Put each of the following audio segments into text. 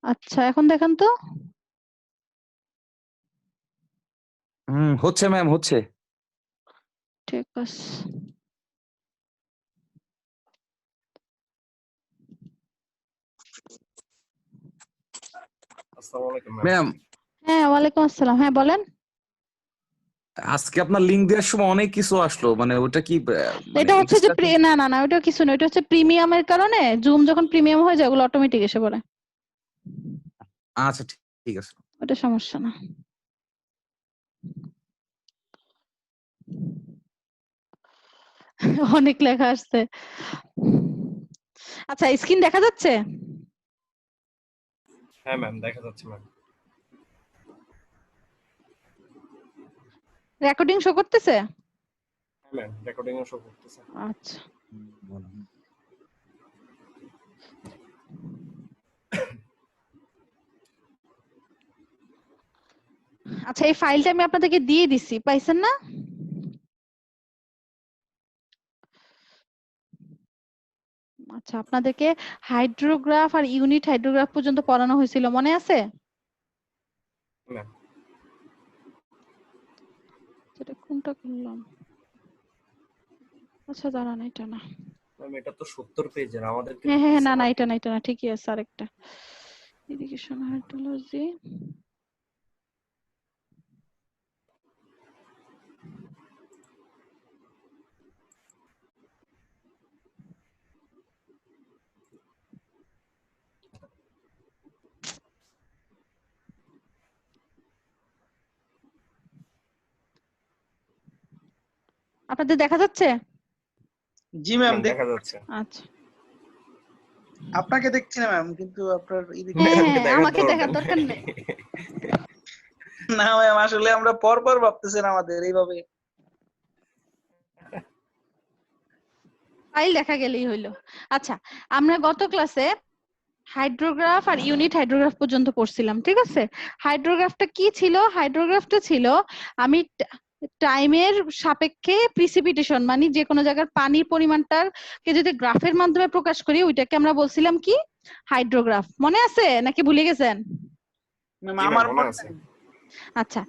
আচ্ছা, এখন দেখেন তো। হচ্ছে ম্যাম, হচ্ছে। ঠিক আছে। আসসালামু আলাইকুম ম্যাম, হ্যাঁ, ওয়ালাইকুম আসসালাম। হ্যাঁ, বলেন। আজকে আপনার লিংক দেওয়ার সময় অনেক কিছু আসলো, মানে ওটা কি মানে এটা হচ্ছে যে extra না না না, ওটা কিছু না, এটা হচ্ছে প্রিমিয়ামের কারণে। জুম যখন প্রিমিয়াম হয়ে যায় ওগুলো অটোমেটিক এসে পড়ে। আচ্ছা, ঠিক আছে। ওটা সমস্যা না। অনেক লেখা আসছে। আচ্ছা, স্ক্রিন দেখা যাচ্ছে? হ্যাঁ ম্যাম, দেখা যাচ্ছে ম্যাম। রেকর্ডিং শো করতেছে? হ্যাঁ ম্যাম, রেকর্ডিং ও শো করতেছে। আচ্ছা, আচ্ছা, এই ফাইলটা আমি আপনাদেরকে দিয়ে দিছি, পাইছেন না? আচ্ছা, আপনাদেরকে হাইড্রোগ্রাফ আর ইউনিট হাইড্রোগ্রাফ পর্যন্ত পড়ানো হয়েছিল, মনে আছে? ম্যাম সেটা কোনটা করলাম? আচ্ছা, দাঁড়ান, এটা না। ম্যাম, এটা তো 70 পেজের, আমাদেরকে হ্যাঁ তো হ্যাঁ, দিছে না না, না। এটা না, এটা না, ঠিকই আছে, আরেকটা। Irrigation hydrology. আপনাদের দেখা যাচ্ছে? জি ম্যাম, দেখা যাচ্ছে। আচ্ছা, আপনাকে দেখছি না ম্যাম, কিন্তু আপনার হ্যাঁ, আমাকে দেখার দরকার নেই। না ম্যাম, আসলে আমরা পরপর ভাবতেছেন আমাদের এইভাবে। ফাইল দেখা গেলেই হইলো। আচ্ছা, আমরা গত ক্লাসে হাইড্রোগ্রাফ আর ইউনিট হাইড্রোগ্রাফ পর্যন্ত পড়ছিলাম, ঠিক আছে? হাইড্রোগ্রাফটা কি ছিল? হাইড্রোগ্রাফটা ছিল আমি টাইমের সাপেক্ষে প্রিসিপিটেশন, মানে যে কোনো জায়গার পানির পরিমাণটাকে যদি গ্রাফের মাধ্যমে প্রকাশ করি ওইটাকে আমরা বলছিলাম কি? হাইড্রোগ্রাফ। মনে আছে নাকি ভুলে গেছেন? ম্যাম জি ম্যাম, আমার মনে আছে। আচ্ছা,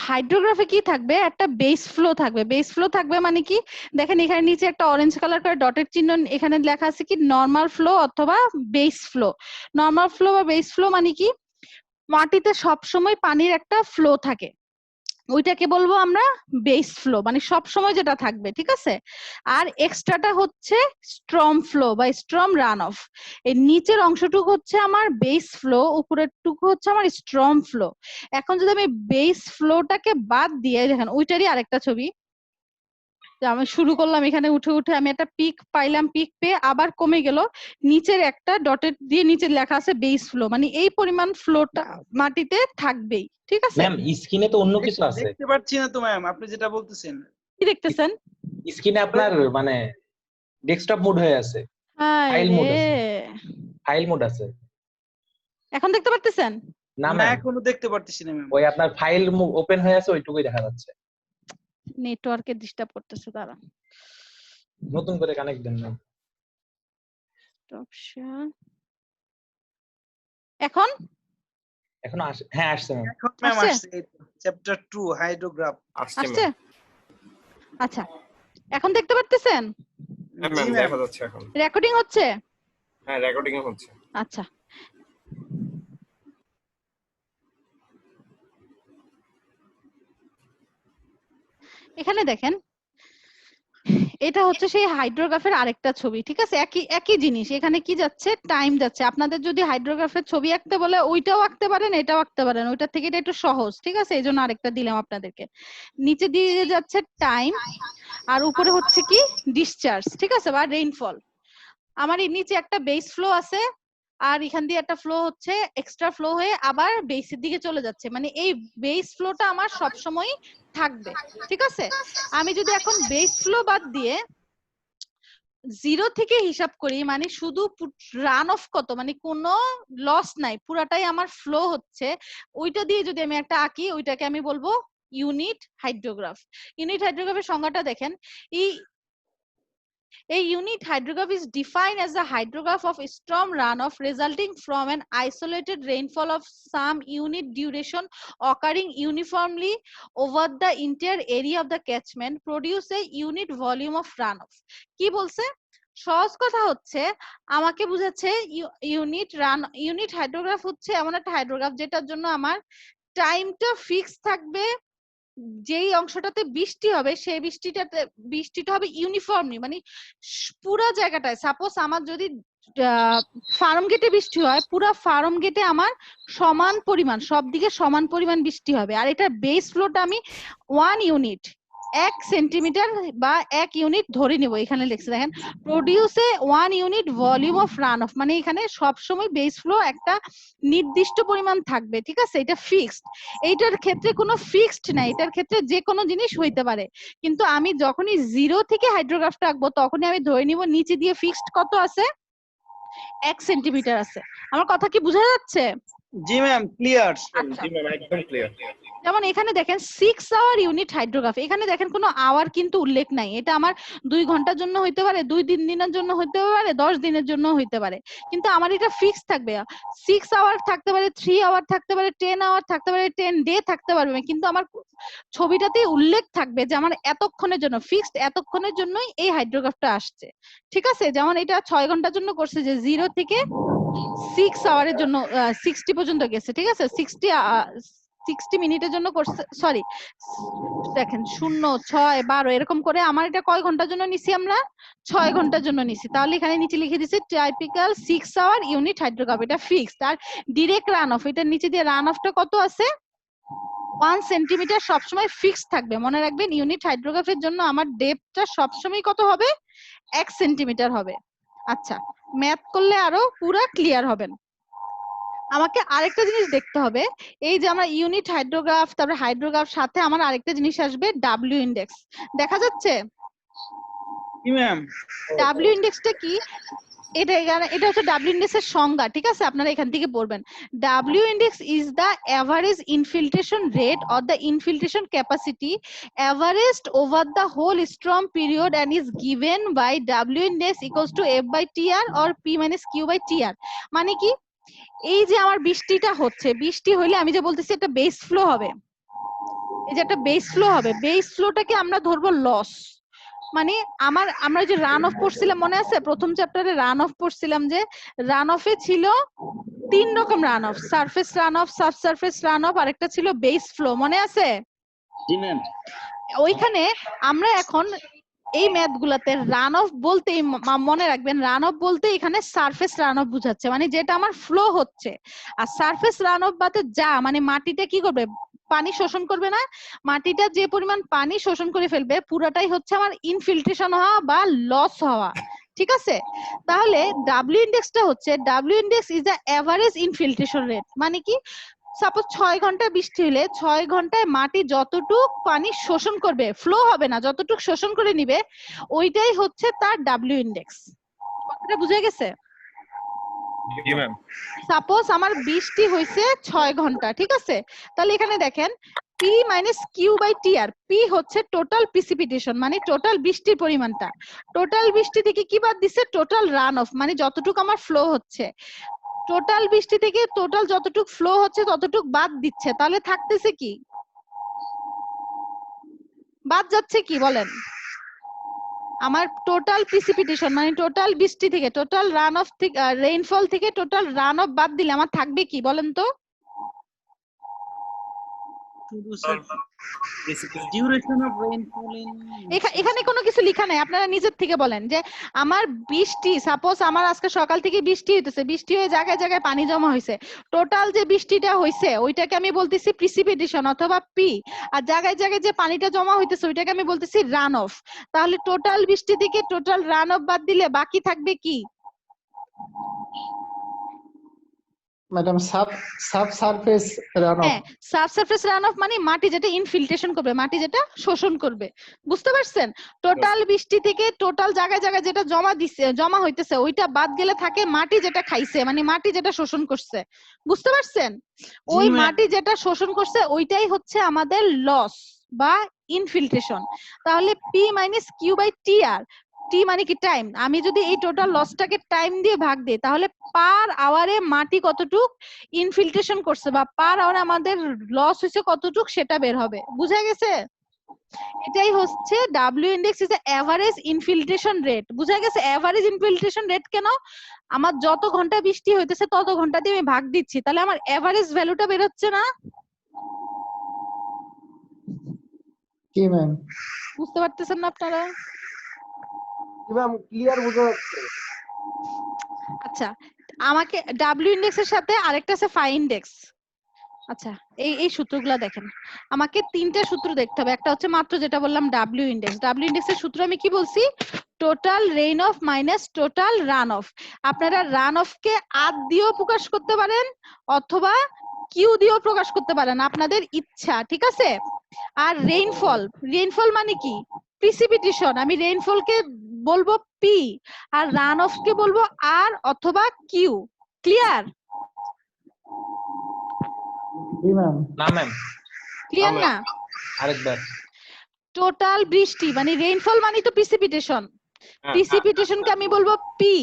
হাইড্রোগ্রাফে কি থাকবে? একটা বেস ফ্লো থাকবে। বেস ফ্লো থাকবে মানে কি? দেখেন এখানে নিচে একটা অরেঞ্জ কালার করে ডটের চিহ্ন, এখানে লেখা আছে কি নরমাল ফ্লো অথবা বেস ফ্লো। নরমাল ফ্লো বা বেস ফ্লো মানে কি? মাটিতে সবসময় পানির একটা ফ্লো থাকে, ওইটাকে বলবো আমরা বেস ফ্লো, মানে সব সময় যেটা থাকবে, ঠিক আছে? আর এক্সট্রাটা হচ্ছে স্ট্রম ফ্লো বা স্ট্রম রান অফ। এই নিচের অংশটুকু হচ্ছে আমার বেস ফ্লো, উপরের টুকু হচ্ছে আমার স্ট্রম ফ্লো। এখন যদি আমি বেস ফ্লোটাকে বাদ দিয়ে, দেখেন ওইটারই আরেকটা ছবি, আমি শুরু করলাম এখানে উঠে উঠে, আমি একটা পিক পাইলাম, পিক পেয়ে আবার কমে গেল, নিচের একটা ডটের দিয়ে নিচে লেখা আছে বেস ফ্লো, মানে এই পরিমাণ ফ্লোটা মাটিতে থাকবেই, ঠিক আছে? ম্যাম স্ক্রিনে তো অন্য কিছু আছে। দেখতে পাচ্ছি না তো ম্যাম, আপনি যেটা বলতেছেন। কি দেখতেছেন? স্ক্রিনে আপনার মানে ডেস্কটপ মোড হয়ে আছে, হায় ফাইল মোড রে, আছে, ফাইল মোড আছে। এখন দেখতে পারতেছেন? না না, ম্যাম, এখনো দেখতে পারতেছি না ম্যাম। ওই আপনার ফাইল ওপেন হয়ে আছে, ওইটুকুই দেখা যাচ্ছে। নেটওয়ার্কে ডিস্টার্ব করতেছে, দাঁড়ান। নতুন করে কানেক্ট দেন ম্যাম। অপশন এখন এখন হ্যাঁ আসছে ম্যাম। এখন ম্যাম আসছে? আসছে চ্যাপ্টার 2 হাইড্রোগ্রাফ। আসছে আসছে? ম্যাম। আচ্ছা, এখন দেখতে পারতেছেন? হ্যাঁ জি ম্যাম, ম্যাম। দেখা যাচ্ছে এখন। রেকর্ডিং হচ্ছে? হ্যাঁ, রেকর্ডিং হচ্ছে। আচ্ছা, এখানে দেখেন, এটা হচ্ছে সেই হাইড্রোগ্রাফের আরেকটা ছবি, ঠিক আছে? একই একই জিনিস, এখানে কি যাচ্ছে? টাইম যাচ্ছে। আপনাদের যদি হাইড্রোগ্রাফের ছবি আঁকতে বলে ওইটাও আঁকতে পারেন, এটাও আঁকতে পারেন, ওইটার থেকে এটা একটু সহজ, ঠিক আছে? এই জন্য আরেকটা দিলাম আপনাদেরকে। নিচে দিয়ে যাচ্ছে টাইম, আর উপরে হচ্ছে কি? ডিসচার্জ, ঠিক আছে, বা রেইনফল। আমার এই নিচে একটা বেস ফ্লো আছে, আর এখান দিয়ে একটা ফ্লো হচ্ছে এক্সট্রা ফ্লো হয়ে আবার বেসের দিকে চলে যাচ্ছে, মানে এই বেস ফ্লোটা আমার সব সময় থাকবে, ঠিক আছে? আমি যদি এখন বেস ফ্লো বাদ দিয়ে জিরো থেকে হিসাব করি, মানে শুধু রান অফ কত, মানে কোনো লস নাই, পুরাটাই আমার ফ্লো হচ্ছে, ওইটা দিয়ে যদি আমি একটা আঁকি, ওইটাকে আমি বলবো ইউনিট হাইড্রোগ্রাফ। ইউনিট হাইড্রোগ্রাফের সংজ্ঞাটা দেখেন, এই A unit hydrograph is defined as the hydrograph of storm runoff resulting from an isolated rainfall of some unit duration occurring uniformly over the entire area of the catchment produce a unit volume of runoff. কি বলছে? সহজ কথা হচ্ছে আমাকে বুঝাচ্ছে unit hydrograph হচ্ছে এমন একটা হাইড্রোগ্রাফ যেটার জন্য আমার টাইমটা ফিক্স থাকবে, যেই অংশটাতে বৃষ্টি হবে সেই বৃষ্টিটা হবে ইউনিফর্মলি, মানে পুরো জায়গাটায়। সাপোজ আমার যদি ফার্ম গেটে বৃষ্টি হয়, পুরো ফার্ম গেটে আমার সমান পরিমাণ, সব দিকে সমান পরিমাণ বৃষ্টি হবে। আর এটার বেস ফ্লোটা আমি 1 ইউনিট, 1 সেন্টিমিটার বা 1 ইউনিট ধরে নেব। এখানে লিখছে দেখেন produce A 1 unit volume of run of, মানে এখানে সব সময় বেস ফ্লো একটা নির্দিষ্ট পরিমাণ থাকবে, ঠিক আছে, এটা ফিক্সড। এইটার ক্ষেত্রে কোনো ফিক্সড নাই, এটার ক্ষেত্রে যে কোনো জিনিস হইতে পারে। কিন্তু আমি যখনই 0 থেকে হাইড্রোগ্রাফটা আঁকবো তখনই আমি ধরে নিব নিচে দিয়ে ফিক্সড কত আছে, 1 সেন্টিমিটার আছে। আমার কথা কি বোঝা যাচ্ছে? জি ম্যাম, ক্লিয়ার। জি ম্যাম, একদম ক্লিয়ার। যেমন এখানে দেখেন 6 আওয়ার ইউনিট হাইড্রোগ্রাফি, এখানে দেখেন কোনো আওয়ার কিন্তু উল্লেখ নাই। এটা আমার 2 ঘন্টার জন্য হইতে পারে, 2-3 দিনের জন্য হইতে পারে, 10 দিনের জন্য হইতে পারে, কিন্তু আমার এটা ফিক্স থাকবে। 6 আওয়ার থাকতে পারে, 3 আওয়ার থাকতে পারে, 10 আওয়ার থাকতে পারে, 10 ডে থাকতে পারবে, কিন্তু আমার ছবিটাতে উল্লেখ থাকবে যে আমার এতক্ষণের জন্য ফিক্সড, এতক্ষণের জন্যই এই হাইড্রোগ্রাফটা আসছে, ঠিক আছে। যেমন এটা 6 ঘন্টার জন্য করছে, যে 0 থেকে 6 আওয়ারের জন্য 60 পর্যন্ত গেছে, ঠিক আছে, 60 মিনিটের জন্য করছে, সরি দেখেন 0, 6, 12 এরকম করে আমার এটা কয় ঘন্টার জন্য নিছি, আমরা 6 ঘন্টার জন্য নিছি। তাহলে এখানে নিচে লিখে দিছি টাইপিক্যাল 6 আওয়ার ইউনিট হাইড্রোগ্রাফ, এটা ফিক্সড। আর ডিরেক্ট রান অফ, এটার নিচে দিয়ে রান অফটা কত আছে, 1 সেন্টিমিটার সবসময় ফিক্সড থাকবে। মনে রাখবেন ইউনিট হাইড্রোগ্রাফের জন্য আমার ডেপথটা সবসময় কত হবে, 1 সেন্টিমিটার হবে। আচ্ছা, ম্যাথ করলে আরো পুরো ক্লিয়ার হবেন। আমাকে আরেকটা জিনিস দেখতে হবে, এই যে আমরা ইউনিট হাইড্রোগ্রাফ, তারপরে হাইড্রোগ্রাফ, সাথে আমার আরেকটা জিনিস আসবে ডাব্লিউ ইন্ডেক্স, দেখা যাচ্ছে? জি ম্যাম। ডাব্লিউ ইন্ডেক্সটা কি? এটা হচ্ছে ডাব্লিউ ইন্ডেক্সের সংজ্ঞা, ঠিক আছে, আপনারা এখান থেকে পড়বেন। W index is the average infiltration rate or the infiltration capacity averaged over the whole storm period and is given by W index equals to F by TR or P minus Q by TR. মানে কি, এই যে আমার বৃষ্টিটা হচ্ছে, বৃষ্টি হইলে আমি যে বলতেছি একটা বেস ফ্লো হবে, এই যে একটা বেস ফ্লো হবে, বেস ফ্লোটাকে আমরা ধরবো লস। মানে আমরা যে রান অফ পড়ছিলাম, মনে আছে প্রথম চ্যাপ্টারে রান অফ পড়ছিলাম, যে রান অফে ছিল 3 রকম run off, surface run off, subsurface run off, আর একটা ছিল বেস ফ্লো, মনে আছে? জি ম্যাম। ওইখানে আমরা এখন এই ম্যাথ গুলাতে রান অফ বলতে মনে রাখবেন, রান অফ বলতে এখানে সারফেস রান অফ বুঝাচ্ছে, মানে যেটা আমার ফ্লো হচ্ছে। আর সারফেস রান অফ বাতে যা, মানে মাটিটা কি করবে, পানি শোষণ করবে না, মাটিটা যে পরিমাণ পানি শোষণ করে ফেলবে পুরাটাই হচ্ছে আমার ইনফিল্ট্রেশন হওয়া বা লস হওয়া, ঠিক আছে। তাহলে ডাব্লিউ ইন্ডেক্সটা হচ্ছে, W index is the average infiltration rate, মানে কি, সাপোজ 6 ঘন্টা বৃষ্টি হলে 6 ঘন্টায় মাটি যতটুক পানি শোষণ করবে, ফ্লো হবে না, যতটুক শোষণ করে নিবে, ওইটাই হচ্ছে তার ডাব্লিউ ইন্ডেক্স। কথাটা বুঝে গেছে? জি ম্যাম। সাপোজ আমার বৃষ্টি হয়েছে 6 ঘন্টা, ঠিক আছে, তাহলে এখানে দেখেন P minus Q by T R, P হচ্ছে টোটাল প্রিসিপিটেশন, মানে টোটাল বৃষ্টির পরিমাণটা, টোটাল বৃষ্টি থেকে কি বাদ দিছে, টোটাল রান অফ, মানে যতটুকু আমার ফ্লো হচ্ছে, টোটাল বৃষ্টি থেকে টোটাল যতটুকু ফ্লো হচ্ছে ততটুকু বাদ দিচ্ছে, তাহলে থাকতেছে কি, বাদ যাচ্ছে কি বলেন? আমার টোটাল প্রিসিপিটেশন, মানে টোটাল বৃষ্টি থেকে, টোটাল রান অফ থেকে, রেইনফল থেকে টোটাল রান অফ বাদ দিলে আমার থাকবে কি বলেন তো? ডিউরেশন অফ রেইনফল ইন, এখানে কোনো কিছু লেখা নাই, আপনারা নিজের থেকে বলেন যে আমার বৃষ্টি, সাপোজ আমার আজকে সকাল থেকে বৃষ্টি হইতেছে, বৃষ্টি হয়ে জায়গায় জায়গায় পানি জমা হয়েছে, টোটাল যে বৃষ্টিটা হয়েছে ওইটাকে আমি বলতেছি প্রিসিপিটেশন অথবা পি, আর জায়গায় জায়গায় যে পানিটা জমা হইতেছে ওইটাকে আমি বলতেছি রান অফ। তাহলে টোটাল বৃষ্টি থেকে টোটাল রান অফ বাদ দিলে বাকি থাকবে কি? Madam subsurface run of. হ্যাঁ, সাবসারফেস রান অফ মানে মাটি যেটা ইনফিল্ট্রেশন করবে, মাটি যেটা শোষণ করবে, বুঝতে পারছেন? টোটাল বৃষ্টি থেকে টোটাল জায়গায় জায়গায় যেটা জমা হইতেছে ওইটা বাদ গেলে থাকে মাটি যেটা খাইছে, মানে মাটি যেটা শোষণ করছে, বুঝতে পারছেন? ওই মাটি যেটা শোষণ করছে ওইটাই হচ্ছে আমাদের লস বা ইনফিল্ট্রেশন। তাহলে P minus Q by T আর, টি মানে কি টাইম, আমি যদি এই টোটাল লসটাকে টাইম দিয়ে ভাগ দিই তাহলে পার আওয়ারে মাটি কতটুক ইনফিল্ট্রেশন করছে বা পার আওয়ারে আমাদের লস হয়েছে কতটুক সেটা বের হবে। বুঝা গেছে? এটাই হচ্ছে W index is average infiltration rate. বুঝা গেছে? এভারেজ ইনফিল্ট্রেশন রেট কেন? আমার যত ঘন্টা বৃষ্টি হইতেছে তত ঘন্টা দিয়ে আমি ভাগ দিচ্ছি, তাহলে আমার এভারেজ ভ্যালুটা বের হচ্ছে না? জি ম্যাম। বুঝতে পারতেছেন না আপনারা? ম্যাম ক্লিয়ার বোঝা যাচ্ছে। আচ্ছা, আমাকে ডাব্লিউ ইন্ডেক্সের সাথে আরেকটা আছে ফাই ইন্ডেক্স। আচ্ছা, এই সূত্রগুলো দেখেন, আমাকে তিনটা সূত্র দেখতে হবে। একটা হচ্ছে মাত্র যেটা বললাম ডাব্লিউ ইন্ডেক্স। ডাব্লিউ ইন্ডেক্সের সূত্র আমি কি বলছি? Total rain of minus total run of. আপনারা রান অফ কে আর দিয়েও প্রকাশ করতে পারেন অথবা কিউ দিয়েও প্রকাশ করতে পারেন, আপনাদের ইচ্ছা, ঠিক আছে? আর রেইনফল, রেইনফল মানে কি? প্রিসিপিটেশন, আমি রেইনফল কে বলবো পি আর রান অফ কে বলবো আর অথবা কিউ। ক্লিয়ার? জি ম্যাম। না ম্যাম, ক্লিয়ার না? আরেকবার। টোটাল বৃষ্টি মানে রেইনফল মানে তো প্রিসিপিটেশন, প্রিসিপিটেশনকে আমি বলবো পি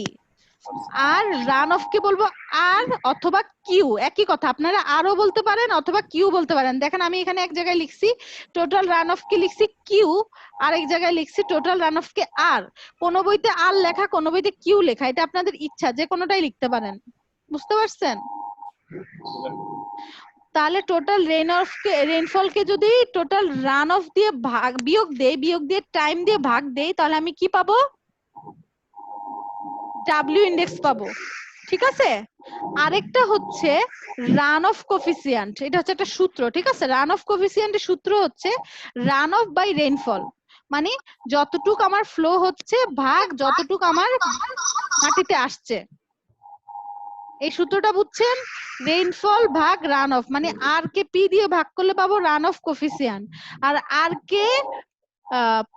আর রান অফ কে বলবো আর অথবা কিউ। একই কথা, আপনারা আরও বলতে পারেন অথবা কিউ বলতে পারেন। দেখেন আমি এখানে এক জায়গায় লিখছি টোটাল রান অফ কে লিখছি কিউ, আর এক জায়গায় লিখছি টোটাল রান অফ কে আর। কোন বইতে আর লেখা, কোন বইতে কিউ লেখা, এটা আপনাদের ইচ্ছা, যে কোনোটাই লিখতে পারেন। বুঝতে পারছেন? তাহলে টোটাল রেইনফল কে যদি টোটাল রান অফ দিয়ে বিয়োগ দিয়ে টাইম দিয়ে ভাগ দেই তাহলে আমি কি পাবো? ডাব্লিউ ইন্ডেক্স পাবো। ঠিক আছে? আরেকটা হচ্ছে রান অফ কোফিসিয়েন্ট, এটা হচ্ছে একটা সূত্র, ঠিক আছে? রান অফ কোফিসিয়েন্টের সূত্র হচ্ছে রান অফ বাই রেইনফল, মানে যতটুক আমার ফ্লো হচ্ছে ভাগ যতটুক আমার মাটিতে আসছে। এই সূত্রটা বুঝছেন? রেইনফল ভাগ রান অফ, মানে আর কে পি দিয়ে ভাগ করলে পাবো রান অফ কোফিসিয়েন্ট, আর আর কে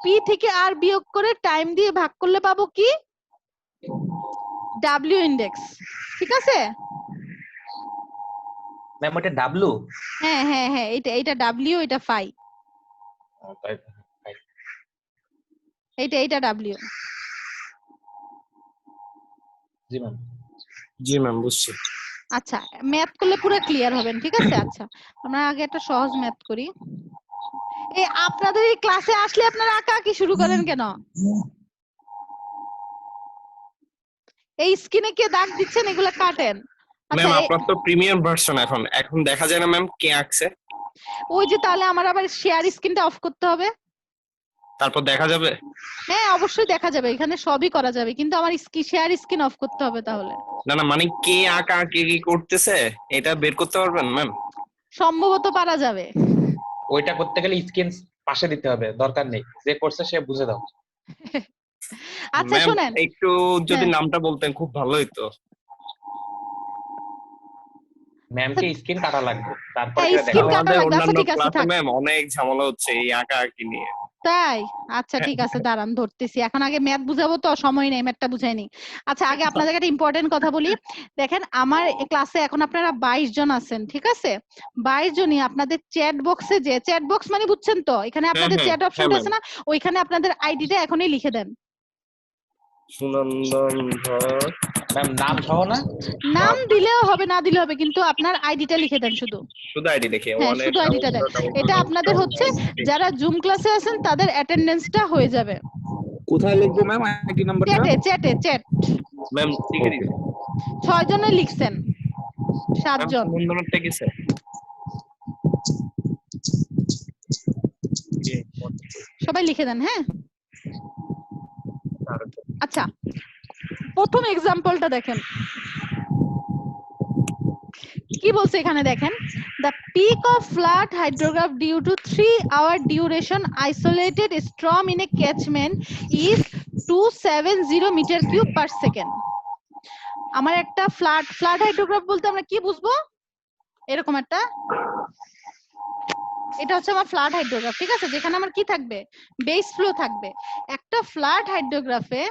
পি থেকে আর বিয়োগ করে টাইম দিয়ে ভাগ করলে পাবো কি? W index. ঠিক আছে? ম্যাম ওটা ডাব্লু? হ্যাঁ হ্যাঁ হ্যাঁ, এটা ডাব্লিউ, এটা ফাই, এটা ডাব্লিউ। জি ম্যাম। জি ম্যাম, বুঝছি। আচ্ছা, ম্যাথ করলে পুরো ক্লিয়ার হবেন, ঠিক আছে? আচ্ছা, আমরা আগে একটা সহজ ম্যাথ করি। এই আপনাদের এই ক্লাসে আসলে আপনারা আঁকা আঁকি শুরু করেন কেন? এই স্ক্রিনে কে দাগ দিচ্ছেন এগুলা কাটেন। আচ্ছা, ম্যাম আপনার তো প্রিমিয়াম ভার্সন, এখন দেখা যায় না ম্যাম কে আঁকছে। ওই যে, তাহলে আমার আবার শেয়ার স্ক্রিনটা অফ করতে হবে। তারপর দেখা যাবে। হ্যাঁ অবশ্যই দেখা যাবে, এখানে সবই করা যাবে, কিন্তু আমার শেয়ার স্ক্রিন অফ করতে হবে তাহলে। না না, মানে কে আঁকা কে কি করতেছে এটা বের করতে পারবেন ম্যাম? সম্ভবত পারা যাবে। ওইটা করতে গেলে স্ক্রিন পাশে দিতে হবে, দরকার নেই, যে করছে সে বুঝে দাও। আচ্ছা ম্যাম শুনেন, একটু যদি হ্যাঁ। নামটা বলতেন খুব ভালো হতো। ম্যামকে স্ক্রিন কাটা লাগবে, তারপর হ্যাঁ, এটা স্ক্রিন দেখাবো। কাটা আমাদের লাগবে। আচ্ছা অন্যান্য ঠিক আছে, ক্লাসে থাক। ম্যাম অনেক ঝামেলা হচ্ছে এই আঁকা আঁকি নিয়ে। তাই? আচ্ছা ঠিক আছে, দাঁড়ান ধরতেছি। এখন আগে ম্যাথ বুঝাবো তো, সময় নেই, ম্যাথটা বুঝাইনি। আচ্ছা, আগে আপনাদের একটা ইম্পর্টেন্ট কথা বলি। দেখেন আমার ক্লাসে এখন আপনারা 22 জন আছেন, ঠিক আছে? 22 জনই আপনাদের চ্যাট বক্সে, যে চ্যাট বক্স মানে বুঝছেন তো, এখানে আপনাদের হ্যাঁ, চ্যাট হ্যাঁ, অপশনটা আছে ma'am। না, ওইখানে আপনাদের আইডিটা এখনই লিখে দেন। সুনন্দন ধর। ম্যাম নাম সহ না? নাম দিলেও হবে, না দিলেও হবে, কিন্তু আপনার আইডিটা লিখে দেন শুধু। শুধু আইডি দেখে হ্যাঁ, শুধু আইডিটা দেন। এটা আপনাদের হচ্ছে যারা জুম ক্লাসে আছেন তাদের অ্যাটেন্ডেন্সটা হয়ে যাবে। কোথায় লিখবো ম্যাম আইডি নাম্বারটা? চ্যাট। ম্যাম ঠিক আছে। 6 জনে লিখছেন, 7 জন। সুনন্দনটা কিসে? সবাই লিখে দেন, হ্যাঁ? আচ্ছা, প্রথম এক্সাম্পলটা দেখেন কি বলছে এখানে। দেখেন, the peak of flood hydrograph due to 3-hour duration isolated storm in a catchment is 270 meter cube per second. আমার একটা ফ্লাড হাইড্রোগ্রাফ বলতে আমরা কি বুঝবো? এরকম একটা, এটা হচ্ছে আমার ফ্লাড হাইড্রোগ্রাফ, ঠিক আছে? যেখানে আমার কি থাকবে? বেস ফ্লো থাকবে। একটা ফ্লাড হাইড্রোগ্রাফে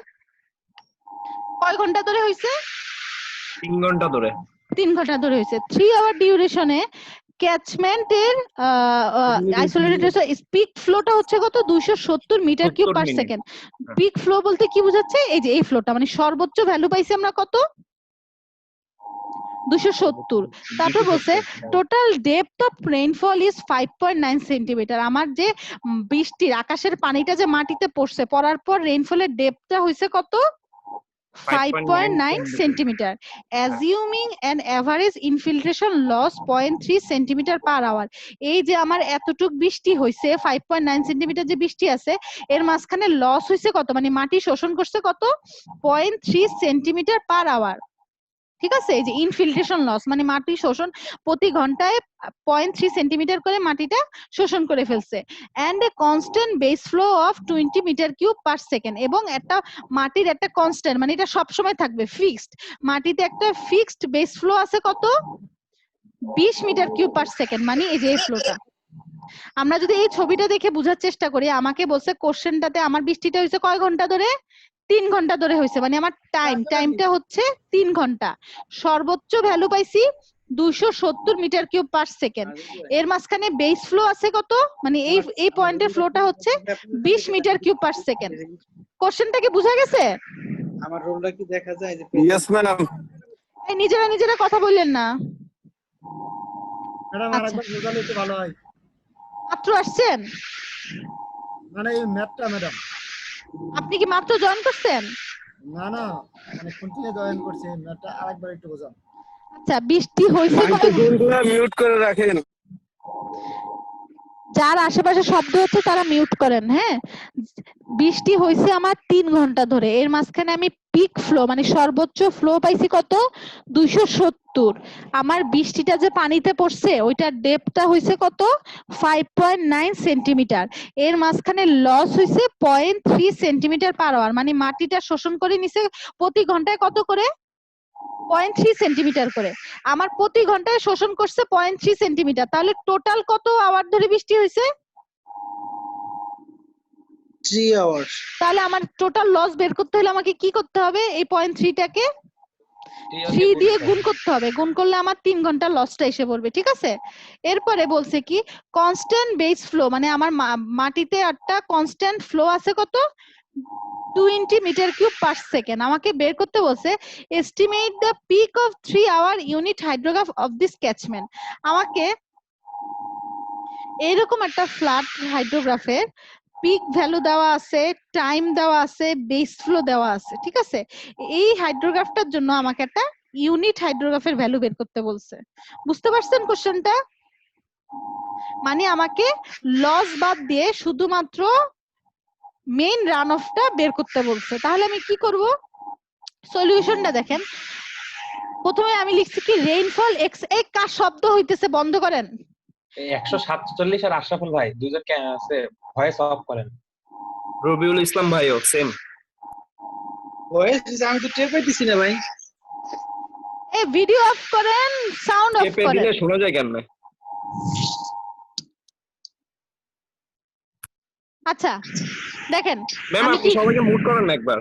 কয় ঘন্টা ধরে হইছে? 3 ঘন্টা ধরে। 3 ঘন্টা ধরে হয়েছে। 3 আওয়ার ডিউরেশনে ক্যাচমেন্টের আইসোলেটেড পিক ফ্লোটা হচ্ছে কত 270 metre cube 70 per minute. Second. Peak flow বলতে কি বোঝাচ্ছে? এই যে এই ফ্লোটা মানে সর্বোচ্চ ভ্যালু পাইছি আমরা কত 270। তারপর বলছে total depth of rainfall is 5.9 centimetre. আমার যে বৃষ্টির আকাশের পানিটা যে মাটিতে পড়ছে, পড়ার পর রেইনফলের ডেপথটা হইছে কত 5.9 centimetre. Assuming an average infiltration loss 0.3 centimetre per hour. এই যে আমার এতটুক বৃষ্টি হইছে 5.9 সেন্টিমিটার যে বৃষ্টি আছে, এর মাঝখানে লস হইছে কত, মানে মাটি শোষণ করছে কত 0.3 সেন্টিমিটার পার আওয়ার। ঠিক আছে, এই যে ইনফিল্ট্রেশন লস মানে মাটি শোষণ প্রতি ঘন্টায় 0.3 সেন্টিমিটার করে মাটিটা শোষণ করে ফেলছে। And a constant base flow of 20 metre cube per second. এবং একটা মাটির একটা কনস্ট্যান্ট মানে এটা সব সময় থাকবে ফিক্সড, মাটিতে একটা ফিক্সড বেস ফ্লো আছে কত 20 মিটার কিউব পার সেকেন্ড। মানে এই যে এই ফ্লোটা আমরা যদি এই ছবিটা দেখে বোঝার চেষ্টা করি, আমাকে বলছে কোশ্চেনটাতে আমার বৃষ্টিটা হয়েছে কয় ঘন্টা ধরে 3 ঘন্টা ধরে হয়েছে, মানে আমার টাইমটা হচ্ছে 3 ঘন্টা। সর্বোচ্চ ভ্যালু পাইছি 270 মিটার কিউব পার সেকেন্ড। এর মাঝখানে বেস ফ্লো আছে কত, মানে এই পয়েন্টের ফ্লোটা হচ্ছে 20 মিটার কিউব পার সেকেন্ড। কোশ্চেনটা কি বোঝা গেছে? আমার রোলটা কি দেখা যায় যে ইয়েস ম্যাডাম। এই নিজেরা কথা বললেন না। ম্যাডাম আরেকবার বোঝালে একটু ভালো হয়। মাত্র আসছেন? মানে এই ম্যাথটা ম্যাডাম। আপনি কি মাত্র জয়েন করছেন? না না, মানে কন্টিনিউ জয়েন করছি, ম্যাথটা আরেকবার একটু বোঝান। আচ্ছা, বৃষ্টি হয়েছে মিউট করে রাখেন। যার আশেপাশে শব্দ হচ্ছে তারা মিউট করেন। হ্যাঁ, বৃষ্টি হয়েছে আমার 3 ঘন্টা ধরে। এর মাঝখানে আমি পিক ফ্লো মানে সর্বোচ্চ ফ্লো পাইছি কত 270। আমার বৃষ্টিটা যে পানিতে পড়ছে ওইটার ডেপথটা হয়েছে কত 5.9 সেন্টিমিটার। এর মাঝখানে লস হয়েছে 0.3 সেন্টিমিটার পার আওয়ার, মানে মাটিটা শোষণ করে নিছে প্রতি ঘন্টায় কত করে 0.3 সেন্টিমিটার করে। আমার প্রতি ঘন্টায় শোষণ করছে 0.3 সেন্টিমিটার। তাহলে টোটাল কত আওয়ার ধরে বৃষ্টি হয়েছে? 3 আওয়ার্স। তাহলে আমার টোটাল লস বের করতে হলে আমাকে কি করতে হবে? এই 0.3 টাকে 3 দিয়ে গুণ করতে হবে। গুণ করলে আমার 3 ঘন্টা লসটা এসে পড়বে। ঠিক আছে, এরপরে বলছে কি কনস্ট্যান্ট বেস ফ্লো মানে আমার মাটিতে একটা কনস্ট্যান্ট ফ্লো আছে কত 20 মিটার কিউব পার সেকেন্ড। আমাকে বের করতে বলছে estimate the peak of 3 hour unit hydrograph of this catchment. আমাকে এরকম একটা ফ্ল্যাট হাইড্রোগ্রাফের পিক ভ্যালু দেওয়া আছে, টাইম দেওয়া আছে, বেস ফ্লো দেওয়া আছে। ঠিক আছে, এই হাইড্রোগ্রাফটার জন্য আমাকে একটা ইউনিট হাইড্রোগ্রাফের ভ্যালু বের করতে বলছে। বুঝতে পারছেন কোশ্চেনটা? মানে আমাকে লস বাদ দিয়ে শুধুমাত্র মেইন রান অফটা বের করতে বলছে। তাহলে আমি কি করব? সলিউশনটা দেখেন। প্রথমে আমি লিখছি কি রেইনফল এক্স। এই কার শব্দ হইতেছে বন্ধ করেন। 147 আর আশরাফুল ভাই দুইজন আছে, ভয়েস অফ করেন। রবিউল ইসলাম ভাইও সেম। ভয়েস আমি তো টের পাইতেছি না ভাই। এই ভিডিও অফ করেন, সাউন্ড অফ চেপে করেন। দিলে শোনা যায় কেন? আচ্ছা দেখেন, ম্যাম আমি আপনি সবাইকে মুট করেন না একবার।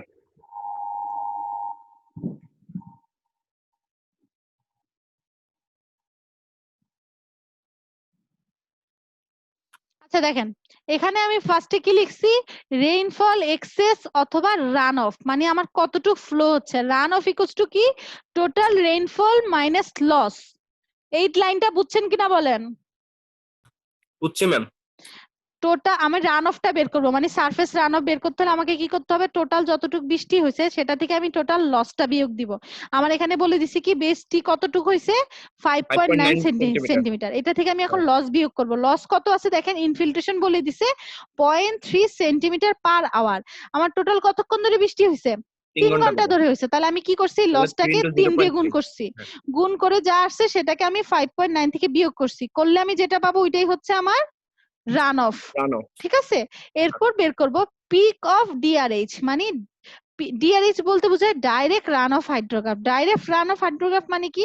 আচ্ছা দেখেন, এখানে আমি ফার্স্টে কি লিখছি রেইনফল এক্সেস অথবা রান অফ, মানে আমার কতটুকু ফ্লো হচ্ছে। রান অফ ইকুয়ালস টু কি টোটাল রেইনফল মাইনাস লস। এই লাইনটা বুঝছেন কিনা বলেন? বুঝছি ম্যাম। টোটাল আমি রান অফটা বের করব, মানে সারফেস রান অফ বের করতে হলে আমাকে কি করতে হবে টোটাল যতটুকু বৃষ্টি হয়েছে সেটা থেকে আমি টোটাল লসটা বিয়োগ দিব। আমার এখানে বলে দিছি কি বৃষ্টি কতটুকু হয়েছে 5.9 সেন্টিমিটার। এটা থেকে আমি এখন লস বিয়োগ করব। লস কত আছে দেখেন, ইনফিল্ট্রেশন বলে দিছে 0.3 সেন্টিমিটার পার আওয়ার। আমার টোটাল কতক্ষণ ধরে বৃষ্টি হয়েছে 3 ঘন্টা ধরে হয়েছে। তাহলে আমি কি করছি লসটাকে 3 দিয়ে গুণ করছি। গুণ করে যা আসছে সেটাকে আমি 5.9 থেকে বিয়োগ করছি। করলে আমি যেটা পাবো ওইটাই হচ্ছে আমার রান অফ। ঠিক আছে, এরপর বের করব পিক অফ ডিআরএইচ। মানে ডিআরএইচ বলতে বোঝায় direct run off hydrograph. Direct run off hydrograph মানে কি?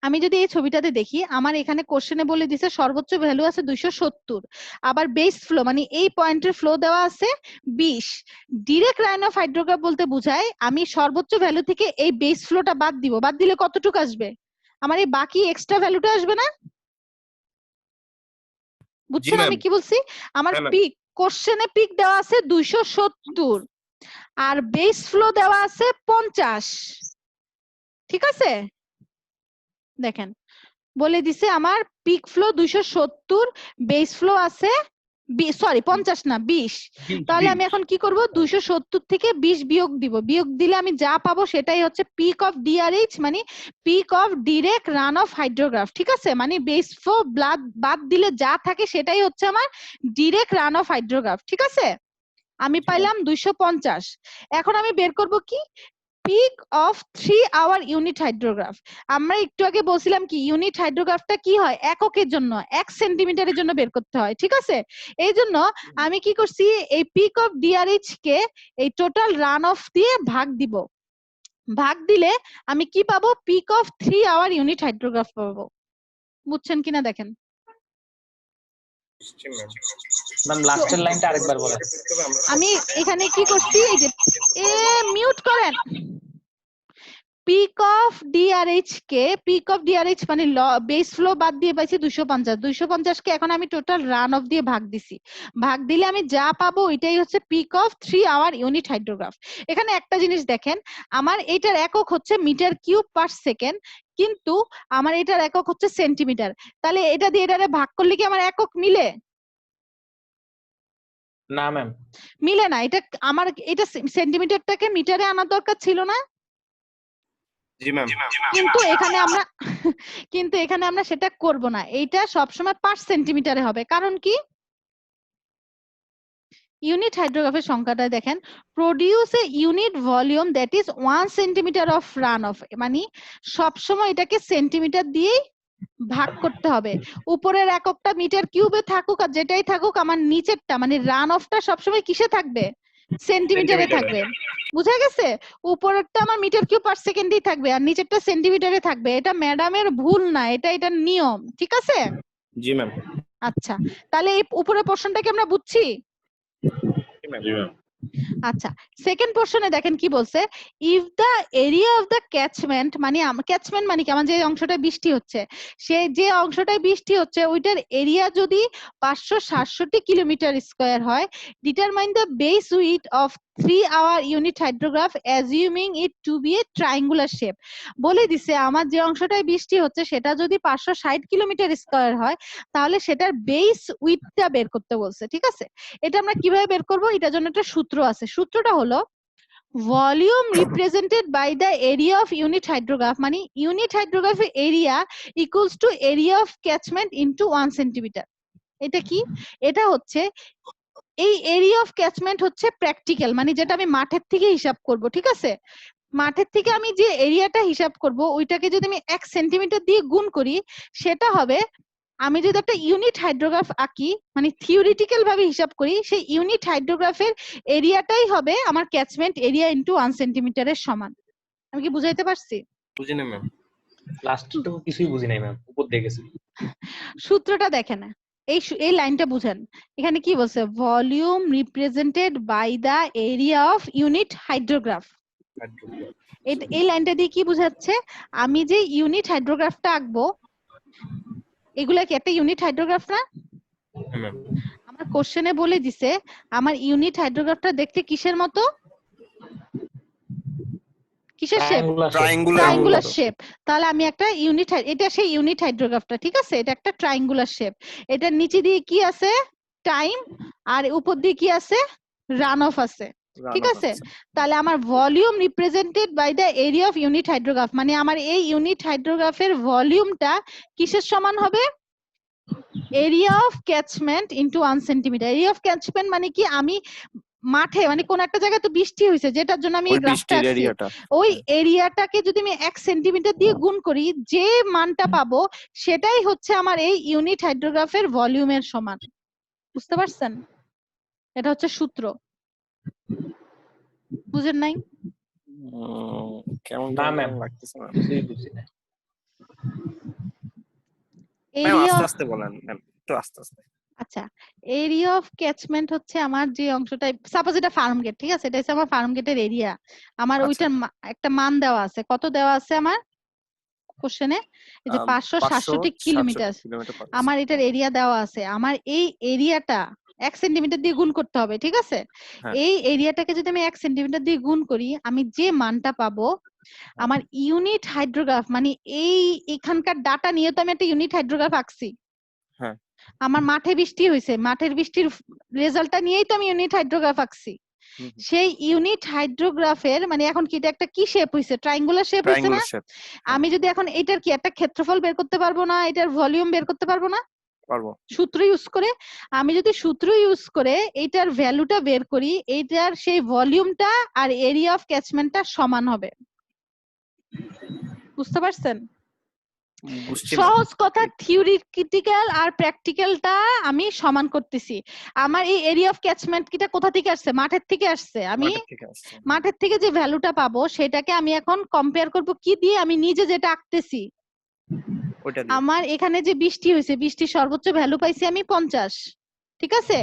আমি যদি এই ছবিটাতে দেখি, আমার এখানে কোশ্চেনে বলে দিছে সর্বোচ্চ ভ্যালু আছে 270, আবার বেস ফ্লো মানে এই পয়েন্টের ফ্লো দেওয়া আছে 20। ডিরেক্ট রান অফ হাইড্রোগ্রাফ বলতে বোঝায় আমি সর্বোচ্চ ভ্যালু থেকে এই বেস ফ্লোটা বাদ দিব। বাদ দিলে কতটুকু আসবে? আমার এই বাকি এক্সট্রা ভ্যালুটা আসবে না? বুঝছেন ma'am. আমি কি বলছি? আমার হ্যাঁ, ma'am. পিক, কোশ্চেনে পিক দেওয়া আছে 270 আর বেস ফ্লো দেওয়া আছে 50। ঠিক আছে, দেখেন বলে দিছে আমার পিক ফ্লো 270, বেস ফ্লো আছে সরি 50 না 20। তাহলে আমি এখন কি করব, 270 থেকে 20 বিয়োগ দিব, বিয়োগ দিলে আমি যা পাবো সেটাই হচ্ছে পিক অফ ডিআরএইচ, মানে peak of direct run off hydrograph. ঠিক আছে, মানে বেস ফ্লো বাদ দিলে যা থাকে সেটাই হচ্ছে আমার ডিরেক্ট রান অফ হাইড্রোগ্রাফ। ঠিক আছে, আমি পাইলাম 250। এখন আমি বের করব কি, pick of 3 hour unit hydrograph. আমরা একটু আগে বলছিলাম কি ইউনিট হাইড্রোগ্রাফটা কি হয়, এককের জন্য 1 সেন্টিমিটারের জন্য বের করতে হয়। ঠিক আছে, এই জন্য আমি কি করছি, এই পিক অফ ডিআরএইচ কে এই টোটাল রান অফ দিয়ে ভাগ দিব, ভাগ দিলে আমি কি পাবো, pick of 3 hour unit hydrograph পাবো। বুঝছেন কিনা দেখেন। ম্যাম লাস্টের লাইনটা আরেকবার বলেন। আমি এখানে কি করছি, এই যে মিউট করেন, পিক অফ ডিআরএইচ কে, পিক অফ ডিআরএইচ মানে বেস ফ্লো বাদ দিয়ে পাইছি 250, 250 কে এখন আমি টোটাল রান অফ দিয়ে ভাগ দিছি, ভাগ দিলে আমি যা পাবো এটাই হচ্ছে pick of 3 hour unit hydrograph. এখানে একটা জিনিস দেখেন, আমার এটার একক হচ্ছে মিটার কিউব পার সেকেন্ড, কিন্তু আমার এটার একক হচ্ছে সেন্টিমিটার। তাহলে এটা দিয়ে এটারে ভাগ করলে কি আমার একক মিলে? না ম্যাম, মিলে না। এটা আমার এটা সেন্টিমিটারটাকে মিটারে আনার দরকার ছিল না, জি ম্যাম। কিন্তু এখানে আমরা সেটা করব না, এইটা সবসময় পার সেন্টিমিটারে হবে। কারণ কি, ইউনিট হাইড্রোগ্রাফের সংখ্যাটা দেখেন, produce A unit volume that is 1 centimetre of run of, মানে সবসময় এটাকে সেন্টিমিটার দিয়েই ভাগ করতে হবে। উপরের এককটা মিটার কিউবে থাকুক আর যেটাই থাকুক, আমার নিচেরটা মানে রান অফটা সবসময় কিসে থাকবে, সেন্টিমিটারে থাকবে। বুঝা গেছে? উপরেরটা আমার মিটার কিউব পার সেকেন্ডেই থাকবে আর নিচেরটা সেন্টিমিটারে থাকবে। এটা ম্যাডামের ভুল না, এটার নিয়ম। ঠিক আছে, জি ম্যাম। আচ্ছা তাহলে এই উপরের পোর্শনটা কি আমরা বুঝছি? জি ম্যাম। আচ্ছা, সেকেন্ড পোর্শনে দেখেন কি বলছে, if the area of the catchment, মানে ক্যাচমেন্ট মানে কি, আমার যে অংশটায় বৃষ্টি হচ্ছে, সেই যে অংশটায় বৃষ্টি হচ্ছে ওইটার এরিয়া যদি 567 কিলোমিটার স্কয়ার হয়, determine the base width of 3 hour unit hydrograph assuming it to be a triangular shape. বলে দিছে আমার যে অংশটায় বৃষ্টি হচ্ছে সেটা যদি 560 কিলোমিটার স্কয়ার হয়, তাহলে সেটার বেস উইডথটা বের করতে বলছে। ঠিক আছে, এটা আমরা কিভাবে বের করব, এটার জন্য একটা সূত্র আছে। সূত্রটা হলো volume represented by the area of unit hydrograph, মানে ইউনিট হাইড্রোগ্রাফের area equals to area of catchment into 1 centimetre. এটা কি, এটা হচ্ছে এই এরিয়া অফ ক্যাচমেন্ট হচ্ছে প্র্যাকটিক্যাল, মানে যেটা আমি মাঠের থেকে হিসাব করব। ঠিক আছে, মাঠের থেকে আমি যে এরিয়াটা হিসাব করব ওইটাকে যদি আমি 1 সেন্টিমিটার দিয়ে গুণ করি, সেটা হবে, আমি যদি একটা ইউনিট হাইড্রোগ্রাফ আঁকি মানে থিওরিটিক্যাল ভাবে হিসাব করি, সেই ইউনিট হাইড্রোগ্রাফের এরিয়াটাই হবে আমার ক্যাচমেন্ট এরিয়া ইনটু 1 সেন্টিমিটারের সমান। আমি কি বুঝাইতে পারছি? বুঝি না ম্যাম। লাস্টটুকু কিছুই বুঝি নাই ম্যাম, উপর দিয়ে গেছি। সূত্রটা দেখেন, এই লাইনটা বুঝেন। এখানে কি বলছে, volume represented by the area of unit hydrograph. এই লাইনটা দিয়ে কি বুঝাচ্ছে, আমি যে ইউনিট হাইড্রোগ্রাফটা আঁকবো, এগুলা কি একটা ইউনিট হাইড্রোগ্রাফ না? আমার কোশ্চেনে বলে দিছে আমার ইউনিট হাইড্রোগ্রাফটা দেখতে কিসের মতো, কিসের শেপ, ট্রায়াঙ্গুলার শেপ। তাহলে আমি একটা ইউনিট, এটা সেই ইউনিট হাইড্রোগ্রাফটা। ঠিক আছে, এটা একটা ট্রায়াঙ্গুলার শেপ। এটার নিচে দিয়ে কি আছে, টাইম, আর উপর দিয়ে কি আছে, রান অফ আছে। ঠিক আছে, তাহলে আমার volume represented by the area of unit hydrograph, মানে আমার এই ইউনিট হাইড্রোগ্রাফের ভলিউমটা কিসের সমান হবে, area of catchment into 1 centimetre. Area of catchment মানে কি, আমি মাঠে মানে কোন একটা জায়গায় তো বৃষ্টি হয়েছে যেটার জন্য আমি এই গ্রাফটা আঁকছি, ওই এরিয়াটাকে যদি আমি 1 সেন্টিমিটার দিয়ে গুণ করি, যে মানটা পাবো সেটাই হচ্ছে আমার এই ইউনিট হাইড্রোগ্রাফের ভলিউমের সমান। বুঝতে পারছেন? এটা হচ্ছে সূত্র। বুঝেন নাই? কেমন না ম্যাম, লাগতেছে ম্যাম। কিছুই বুঝি না। এরিয়া, আস্তে আস্তে বলেন ম্যাম, একটু আস্তে আস্তে। আচ্ছা, এরিয়া অফ ক্যাচমেন্ট হচ্ছে আমার যে অংশটা, সাপোজ এটা ফার্ম গেট। ঠিক আছে, এটা হচ্ছে আমার ফার্ম গেটের এরিয়া। আমার ওইটার একটা মান দেওয়া আছে, কত দেওয়া আছে আমার, কোশ্চেনে? এই যে 567 567 কিলোমিটার কিলোমিটার পার আমার এটার এরিয়া দেওয়া আছে। আমার এই এরিয়াটা 1 সেন্টিমিটার দিয়ে গুণ করতে হবে, ঠিক আছে? হ্যাঁ। এই এরিয়াটাকে যদি আমি 1 সেন্টিমিটার দিয়ে গুণ করি, আমি যে মানটা পাবো, আমার ইউনিট হাইড্রোগ্রাফ মানে এখানকার ডাটা নিয়ে তো আমি একটা ইউনিট হাইড্রোগ্রাফ আঁকছি। হ্যাঁ। আমার মাঠে বৃষ্টি হয়েছে, মাঠের বৃষ্টির রেজাল্টটা নিয়েই তো আমি ইউনিট হাইড্রোগ্রাফ আঁকছি। সেই ইউনিট হাইড্রোগ্রাফের মানে এখন কি এটা একটা কি শেপ হইছে? ট্রায়াঙ্গুলার শেপ হইছে না? ট্রায়াঙ্গুলার শেপ আমি যদি এখন এটার কি একটা ক্ষেত্রফল বের করতে পারবো না, এটার ভলিউম বের করতে পারবো না পারবো। সূত্র ইউজ করে? আমি যদি সূত্র ইউজ করে এইটার ভ্যালুটা বের করি, এইটার সেই ভলিউমটা আর এরিয়া অফ ক্যাচমেন্টটা সমান হবে। বুঝতে পারছেন? বুঝছি না। সহজ কথা, থিওরিটিক্যাল আর প্র্যাকটিক্যালটা আমি সমান করতেছি। আমার এই এরিয়া অফ ক্যাচমেন্ট কিটা কোথা থেকে আসছে? মাঠের থেকে আসছে। আমি মাঠের থেকে আসছে। মাঠের থেকে যে ভ্যালুটা পাবো সেটাকে আমি এখন কম্পেয়ার করব কি দিয়ে? আমি নিজে যেটা আঁকতেছি। ওইটা দিয়ে। আমার এখানে যে বৃষ্টি হয়েছে, বৃষ্টির সর্বোচ্চ ভ্যালু পাইছি আমি 50, ঠিক আছে?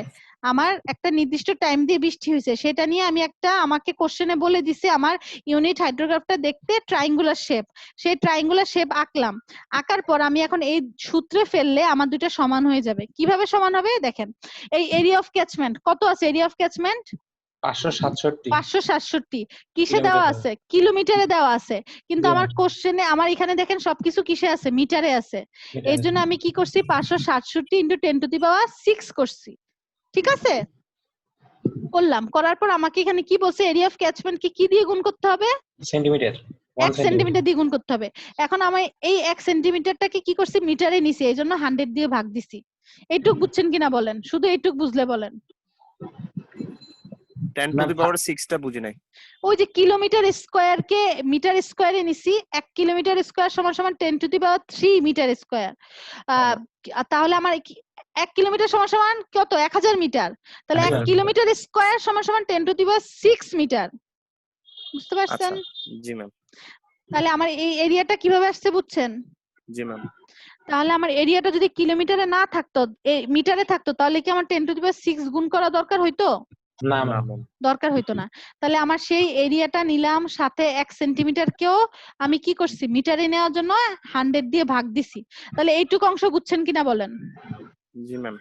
আমার একটা নির্দিষ্ট টাইম দিয়ে বৃষ্টি হয়েছে, সেটা নিয়ে আমি একটা আমাকে কোশ্চেনে বলে দিছে আমার ইউনিট হাইড্রোগ্রাফটা দেখতে ট্রায়াঙ্গুলার শেপ, সেই ট্রায়াঙ্গুলার শেপ আঁকলাম। আঁকার পর আমি এখন এই সূত্রে ফেললে আমার দুটো সমান হয়ে যাবে। কিভাবে সমান হবে দেখেন, এই এরিয়া অফ ক্যাচমেন্ট কত আছে? এরিয়া অফ ক্যাচমেন্ট 567 567 কিসে কিলোমিটার দেওয়া দেওয়া। আছে? কিলোমিটারে দেওয়া আছে। কিন্তু জি, আমার কোশ্চেনে আমার এখানে দেখেন সবকিছু কিসে আছে? মিটারে আছে। এর জন্য আমি কি করছি? 567 ইন্টু 10 টু দি পাওয়ার 6 করছি, ঠিক আছে? করলাম, করার পর আমাকে এখানে কি বলছে? এরিয়া অফ ক্যাচমেন্ট কি দিয়ে গুণ করতে হবে? সেন্টিমিটার 1 সেন্টিমিটার দিয়ে গুণ করতে হবে। এখন আমি এই 1 সেন্টিমিটারটাকে কি করছি? মিটারে নিছি, এই জন্য 100 দিয়ে ভাগ দিছি। এইটুক বুঝছেন কিনা বলেন? শুধু এইটুক বুঝলে বলেন। 10 টু দি পাওয়ার 6 টা বুঝি নাই। ওই যে কিলোমিটার স্কয়ার কে মিটার স্কয়ারে নিছি, 1 কিলোমিটার স্কয়ার সমান সমান 10 to the power 3 metre square. তাহলে আমার 1 কিলোমিটার সমান সমান কত? 1000 মিটার। তাহলে 1 1000 কিলোমিটার স্কয়ার সমান সমান 10 টু দি পাওয়ার 6 মিটার। বুঝতে পারছেন? আচ্ছা জি ম্যাম। তাহলে আমার এই এরিয়াটা কিভাবে আসছে বুঝছেন? জি ম্যাম। তাহলে আমার এরিয়াটা যদি কিলোমিটারে না থাকতো, মিটারে থাকতো, তাহলে কি আমার 10 টু দি পাওয়ার 6 গুণ করা দরকার হইতো? না না ম্যাম, ম্যাম। দরকার হইতো না। তাহলে আমার সেই এরিয়াটা নিলাম, সাথে 1 সেন্টিমিটার কেও আমি কি করছি? মিটারে নেওয়ার জন্য 100 দিয়ে ভাগ দিছি। তাহলে এইটুকু অংশ বুঝছেন কিনা বলেন? জি ম্যাম।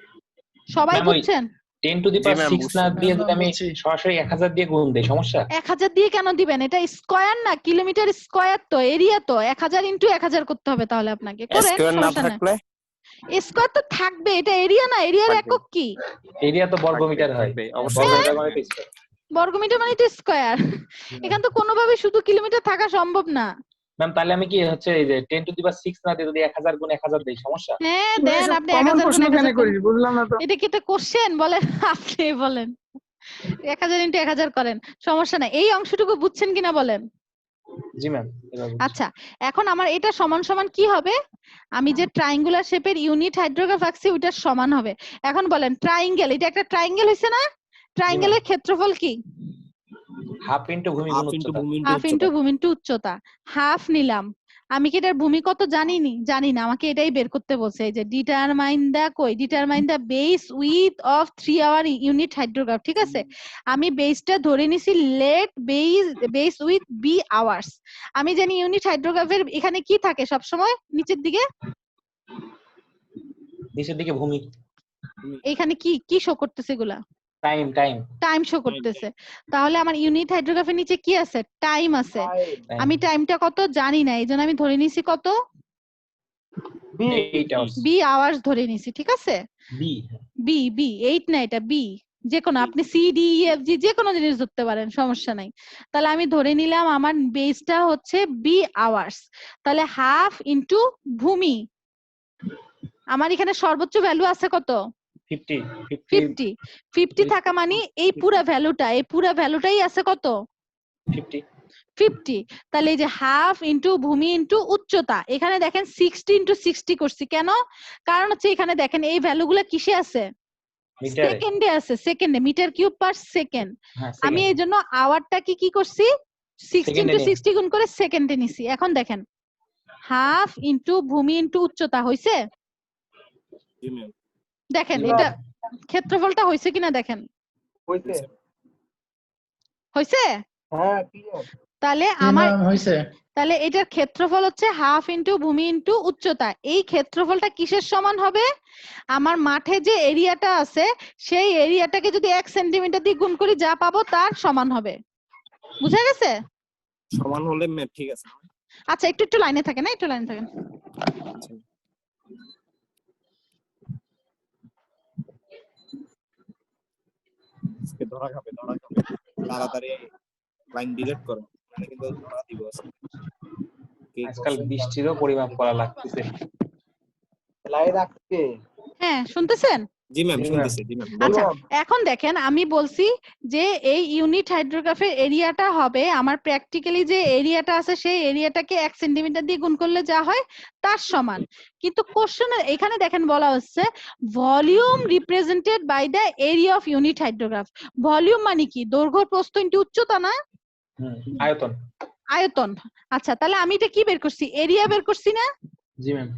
সবাই ম্যাম, ওই বুঝছেন? 10 to the G power ma'am, 6 না বুঝছি। দিয়ে ম্যাম, যদি আমি বুঝছি। সরাসরি 1000 দিয়ে গুণ দেই, সমস্যা? 1000 দিয়ে কেন দিবেন? এটা স্কয়ার না, কিলোমিটার স্কয়ার তো, এরিয়া তো 1000 ইনটু 1000 করতে হবে তাহলে আপনাকে। করেন, স্কয়ার না সমস্যা নাই। থাকলে স্কয়ার তো থাকবে, এটা এরিয়া না, এরিয়ার থাকবে। একক কি? এরিয়া তো বর্গ থাকবে, মিটার হয়। থাকবে, অবশ্যই বর্গ থাকবে। মিটার মানে তো স্কয়ার। বর্গমিটার মানে তো স্কয়ার। এখান তো কোনোভাবে শুধু কিলোমিটার থাকা সম্ভব না। ম্যাম, তাহলে আমি কি হচ্ছে এই যে 10 টু দি পাওয়ার 6 না দিয়ে যদি 1000 গুণ 1000 দেই, সমস্যা? হ্যাঁ তুই দেন, এসব আপনি কমন 1000 প্রশ্ন গুণ কেন 1000 করিস বুঝলাম না তো। এটা কি একটা কোশ্চেন বলেন? আপনি বলেন 1000 ইনটু 1000 করেন, সমস্যা নাই। এই অংশটুকু বুঝছেন কিনা বলেন? জি ম্যাম, এবার বুঝছি। আচ্ছা, এখন আমার এটা সমান সমান কি হবে? আমি যে ট্রায়াঙ্গুলার শেপের ইউনিট হাইড্রোগ্রাফ আঁকছি ওইটার সমান হবে। এখন বলেন, ট্রায়াঙ্গেল, এটা একটা ট্রায়াঙ্গেল হইছে না? ট্রায়াঙ্গেলের ক্ষেত্রফল কি? হাফ ইনটু ভূমি গুণ উচ্চতা। হাফ ইনটু ভূমি ইনটু উচ্চতা। হাফ নিলাম। আমি কি এটার ভূমি কত জানি না, আমাকে এটাই বের করতে বলছে। এই যে determine the base width of 3 hour unit hydrograph, ঠিক আছে? আমি বেসটা ধরে নিছি let base width B hours. আমি জানি ইউনিট হাইড্রোগ্রাফের এখানে কি থাকে সব সময়? নিচের দিকে নিচের দিকে ভূমি। এখানে কি কি শো করতেছে? এগুলা টাইম শো করতেছে। তাহলে আমার ইউনিট হাইড্রোগ্রাফের নিচে কি আছে? টাইম আছে। আমি টাইমটা কত জানি না, এইজন্য আমি ধরে নিছি কত? 8 আওয়ার্স। বি আওয়ার্স ধরে নিছি, ঠিক আছে? বি বি 8 না, এটা বি। যে কোনো আপনি C D E F G যে কোনো জিনিস ধরতে পারেন, সমস্যা নাই। তাহলে আমি ধরে নিলাম আমার বেসটা হচ্ছে বি আওয়ার্স। তাহলে হাফ ইনটু ভূমি। আমার এখানে সর্বোচ্চ ভ্যালু আছে কত? 50 50 থাকা মানে এই পুরা ভ্যালুটাই আছে কত? 50। তাহলে এই যে হাফ ইনটু ভূমি ইনটু উচ্চতা, এখানে দেখেন 60 ইনটু 60 করছি কেন? কারণ হচ্ছে এখানে দেখেন এই ভ্যালুগুলো কিসে আছে? মিটারে। সেকেন্ডে আছে, সেকেন্ডে, মিটার কিউব পার সেকেন্ড। হ্যাঁ, আমি এই জন্য আওয়ারটাকে কি করছি? 60 সেকেন্ডে ইনটু নিয়ে। 60 গুণ করে সেকেন্ডে নিছি। এখন দেখেন হাফ ইনটু ভূমি ইনটু উচ্চতা হইছে? দেখেন এটা ক্ষেত্রফলটা হইছে কিনা দেখেন। হইছে। হইছে? হ্যাঁ ক্লিয়ার। তাহলে আমার হয়েছে তাহলে এটার ক্ষেত্রফল হচ্ছে হাফ ইন্টু ভূমি ইন্টু উচ্চতা। এই ক্ষেত্রফলটা কিসের সমান হবে? আমার মাঠে যে এরিয়াটা আছে সেই এরিয়াটাকে যদি 1 সেন্টিমিটার দিয়ে গুণ করি যা পাবো তার সমান হবে। বুঝা গেছে? সমান হলে ম্যাম ঠিক আছে। আচ্ছা একটু একটু লাইনে থাকেন, না একটু লাইনে থাকেন। আচ্ছা। আজকে ধরা খাবে তাড়াতাড়ি লাইন ডিলিট করো, মানে কিন্তু ধরা দিব আজকে। আজকাল বৃষ্টিরও পরিমাপ করা লাগতেছে। হ্যাঁ শুনতেছেন? জি ম্যাম জি, শুনতেছি। জি ম্যাম আচ্ছা এখন দেখেন আমি বলছি যে এই ইউনিট হাইড্রোগ্রাফের এরিয়াটা হবে আমার প্র্যাকটিক্যালি যে এরিয়াটা আছে সেই এরিয়াটাকে 1 সেন্টিমিটার দিয়ে গুণ করলে যা হয় তার সমান। কিন্তু কোশ্চেনে এখানে দেখেন বলা হচ্ছে volume represented by the area of unit hydrograph. Volume মানে কি? দৈর্ঘ্য প্রস্থ ইনটু উচ্চতা না? আয়তন। আয়তন। আচ্ছা তাহলে আমি এটা কি বের করছি? এরিয়া বের করছি না? জি ম্যাম।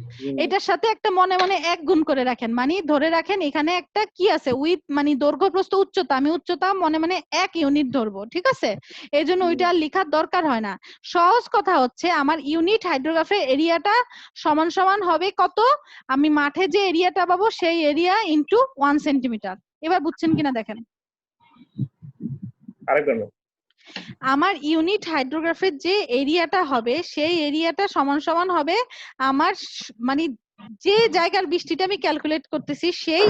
এটার সাথে একটা মনে মনে 1 গুণ করে রাখেন, মানে ধরে রাখেন এখানে একটা কি আছে উইথ মানে দৈর্ঘ্য প্রস্থ উচ্চতা, আমি উচ্চতা মনে মনে 1 ইউনিট ধরবো, ঠিক আছে? এই জন্য ওইটা আর লেখার দরকার হয় না। সহজ কথা হচ্ছে আমার ইউনিট হাইড্রোগ্রাফের এরিয়াটা সমান সমান হবে কত? আমি মাঠে যে এরিয়াটা পাবো সেই এরিয়া ইনটু 1 সেন্টিমিটার। এবার বুঝছেন কিনা দেখেন। আরেকবার আমার ইউনিট হাইড্রোগ্রাফের যে এরিয়াটা হবে সেই এরিয়াটা সমান সমান হবে আমার মানে যে জায়গার বৃষ্টিটা আমি ক্যালকুলেট করতেছি সেই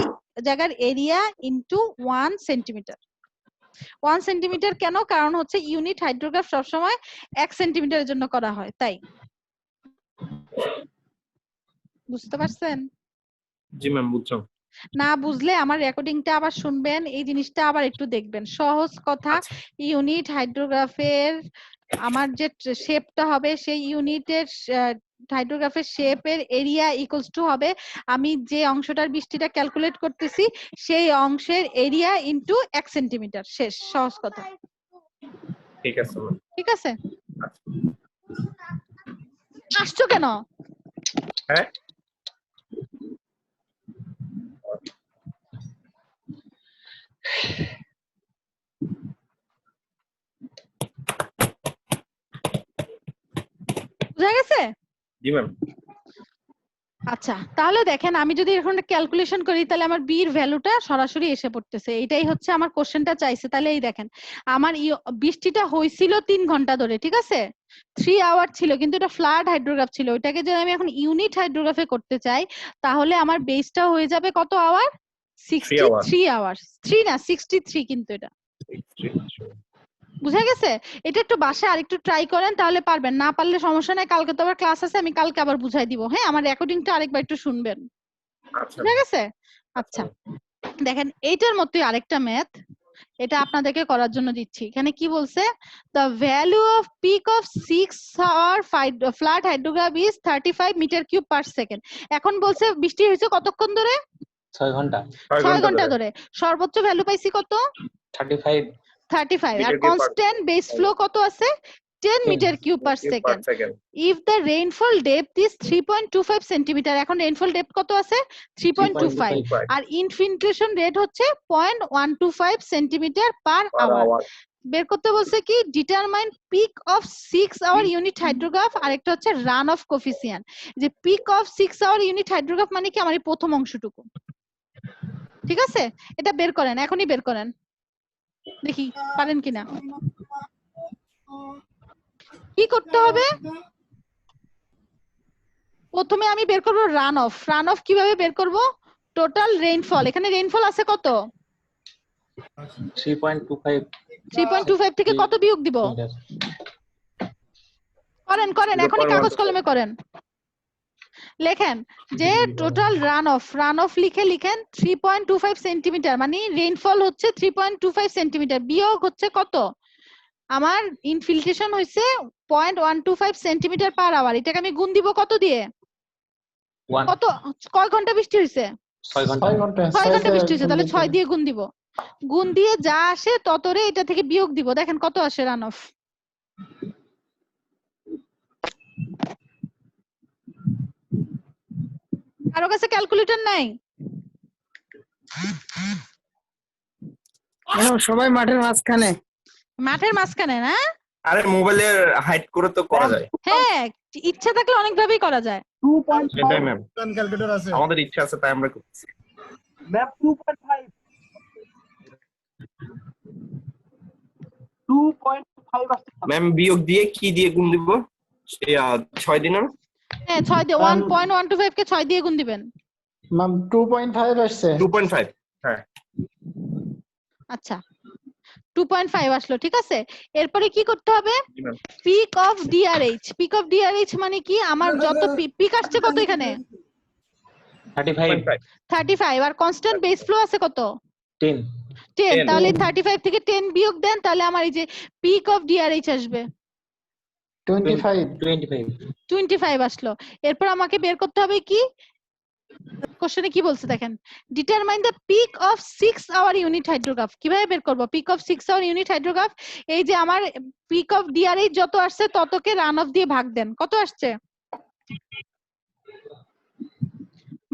জায়গার এরিয়া ইনটু 1 সেন্টিমিটার। 1 সেন্টিমিটার কেন? কারণ হচ্ছে ইউনিট হাইড্রোগ্রাফ সবসময় 1 সেন্টিমিটারের জন্য করা হয়, তাই। বুঝতে পারছেন? জি ম্যাম বুঝছো। না বুঝলে আমার রেকর্ডিংটা আবার শুনবেন, এই জিনিসটা আবার একটু দেখবেন। সহজ কথা, ইউনিট হাইড্রোগ্রাফের আমার যে শেপটা হবে সেই ইউনিটের হাইড্রোগ্রাফের শেপের এরিয়া ইকুয়ালস টু হবে আমি যে অংশটার বৃষ্টিটা ক্যালকুলেট করতেছি সেই অংশের এরিয়া ইনটু 1 সেন্টিমিটার। শেষ, সহজ কথা। ঠিক আছে ম্যাম। ঠিক আছে? আসছো কেন? হ্যাঁ বুঝা গেছে? জি ম্যাম। আচ্ছা তাহলে দেখেন আমি যদি এখন ক্যালকুলেশন করি তাহলে আমার বি এর ভ্যালুটা সরাসরি এসে পড়তেছে। এটাই হচ্ছে আমার কোশ্চেনটা চাইছে। তাহলে এই দেখেন আমার বৃষ্টিটা হয়েছিল 3 ঘন্টা ধরে, ঠিক আছে? 3 আওয়ার ছিল, কিন্তু এটা ফ্লাড হাইড্রোগ্রাফ ছিল। ওইটাকে যদি আমি এখন ইউনিট হাইড্রোগ্রাফে করতে চাই তাহলে আমার বেসটা হয়ে যাবে কত আওয়ার? 63 আওয়ার্স। 3 না 63, কিন্তু এটা বুঝা গেছে? এটা একটু বাসায় আরেকটু ট্রাই করেন তাহলে পারবেন, না পারলে সমস্যা নাই, কালকে তো আবার ক্লাস আছে, আমি কালকে আবার বুঝাই দিব। হ্যাঁ আমার রেকর্ডিংটা আরেকবার একটু শুনবেন। বুঝা গেছে? আচ্ছা দেখেন এইটার মতোই আরেকটা ম্যাথ, এটা আপনাদেরকে করার জন্য দিচ্ছি। এখানে কি বলছে? The value of peak of 6 hour flat hydrograph is 35 metre cube per second. এখন বলছে বৃষ্টি হয়েছে কতক্ষণ ধরে? 6 ঘন্টা। 6 ঘন্টা ধরে। সর্বোচ্চ ভ্যালু পাইছি কত? 35 আর কনস্ট্যান্ট বেস ফ্লো কত আছে? 10 metre cube per second. If the rainfall depth is 3.25 centimetre, এখন রেইনফল ডেপথ কত আছে? 3.25, আর ইনফিল্ট্রেশন রেট হচ্ছে 0.125 সেন্টিমিটার পার আওয়ার। বের করতে বলছে কি determine peak of 6 hour unit hydrograph, আর একটা হচ্ছে রান অফ কোফিসিয়েন্ট। যে peak of 6 hour unit hydrograph মানে কি? আমার এই প্রথম অংশটুকু, ঠিক আছে? এটা বের করেন, এখনই বের করেন, দেখি পারেন কিনা। কি করতে হবে? প্রথমে আমি বের করব রান অফ। রান অফ কিভাবে বের করব? টোটাল রেইনফল, এখানে রেইনফল আছে কত? 3.25 3.25 থেকে কত বিয়োগ দিব? করেন করেন, এখনই কাগজ কলমে করেন। লেখেন যে টোটাল রান অফ লিখেন 3.25 সেন্টিমিটার, মানে রেইনফল হচ্ছে 3.25 সেন্টিমিটার, বিয়োগ হচ্ছে কত? আমার ইনফিল্ট্রেশন হইছে 0.125 সেন্টিমিটার পার আওয়ার। এটাকে আমি গুণ দিব কত দিয়ে? কত কয় ঘন্টা বৃষ্টি হইছে? 6 ঘন্টা। 6 ঘন্টা বৃষ্টি হইছে, তাহলে 6 দিয়ে গুণ দিব। গুণ দিয়ে যা আসে ততরে এটা থেকে বিয়োগ দিব। দেখেন কত আসে রান অফ। কারো কাছে ক্যালকুলেটর নাই? সবাই মাঠের মাঝখানে। মাঠের মাঝখানে না? আরে মোবাইলের হাইড করে তো করা যায়। হ্যাঁ, ইচ্ছা থাকলে অনেক ভাবেই করা যায়। 2.5 সেটাই ম্যাম, ক্যালকুলেটর আছে। আমাদের ইচ্ছা আছে তাই আমরা করছি। ম্যাম 2.5 আসছে ম্যাম বিয়োগ দিয়ে কি দিয়ে গুণ দিব? 6 দিনের হ্যাঁ 6 দিয়ে 1.125 কে 6 দিয়ে গুণ দিবেন। ম্যাম 2.5 আসছে। 2.5। হ্যাঁ আচ্ছা 2.5 আসলো, ঠিক আছে। এরপরে কি করতে হবে? জি ma'am. Peak of DRH. Peak of DRH মানে কি? আমার যত পিক আসছে কত এখানে? 35 35 আর কনস্ট্যান্ট বেস ফ্লো আছে কত? 10 10। 10 তাহলে 35 থেকে 10 বিয়োগ দেন, তাহলে আমার এই যে পিক অফ ডিআরএইচ আসবে 25 আসলো। এরপর আমাকে বের করতে হবে কি? কোশ্চেনে কি বলছে দেখেন, determine the peak of 6 hour unit hydrograph. কিভাবে বের করব peak of 6 hour unit hydrograph? এই যে আমার পিক অফ ডিআরএইচ যত আসছে ততকে রান অফ দিয়ে ভাগ দেন। কত আসছে?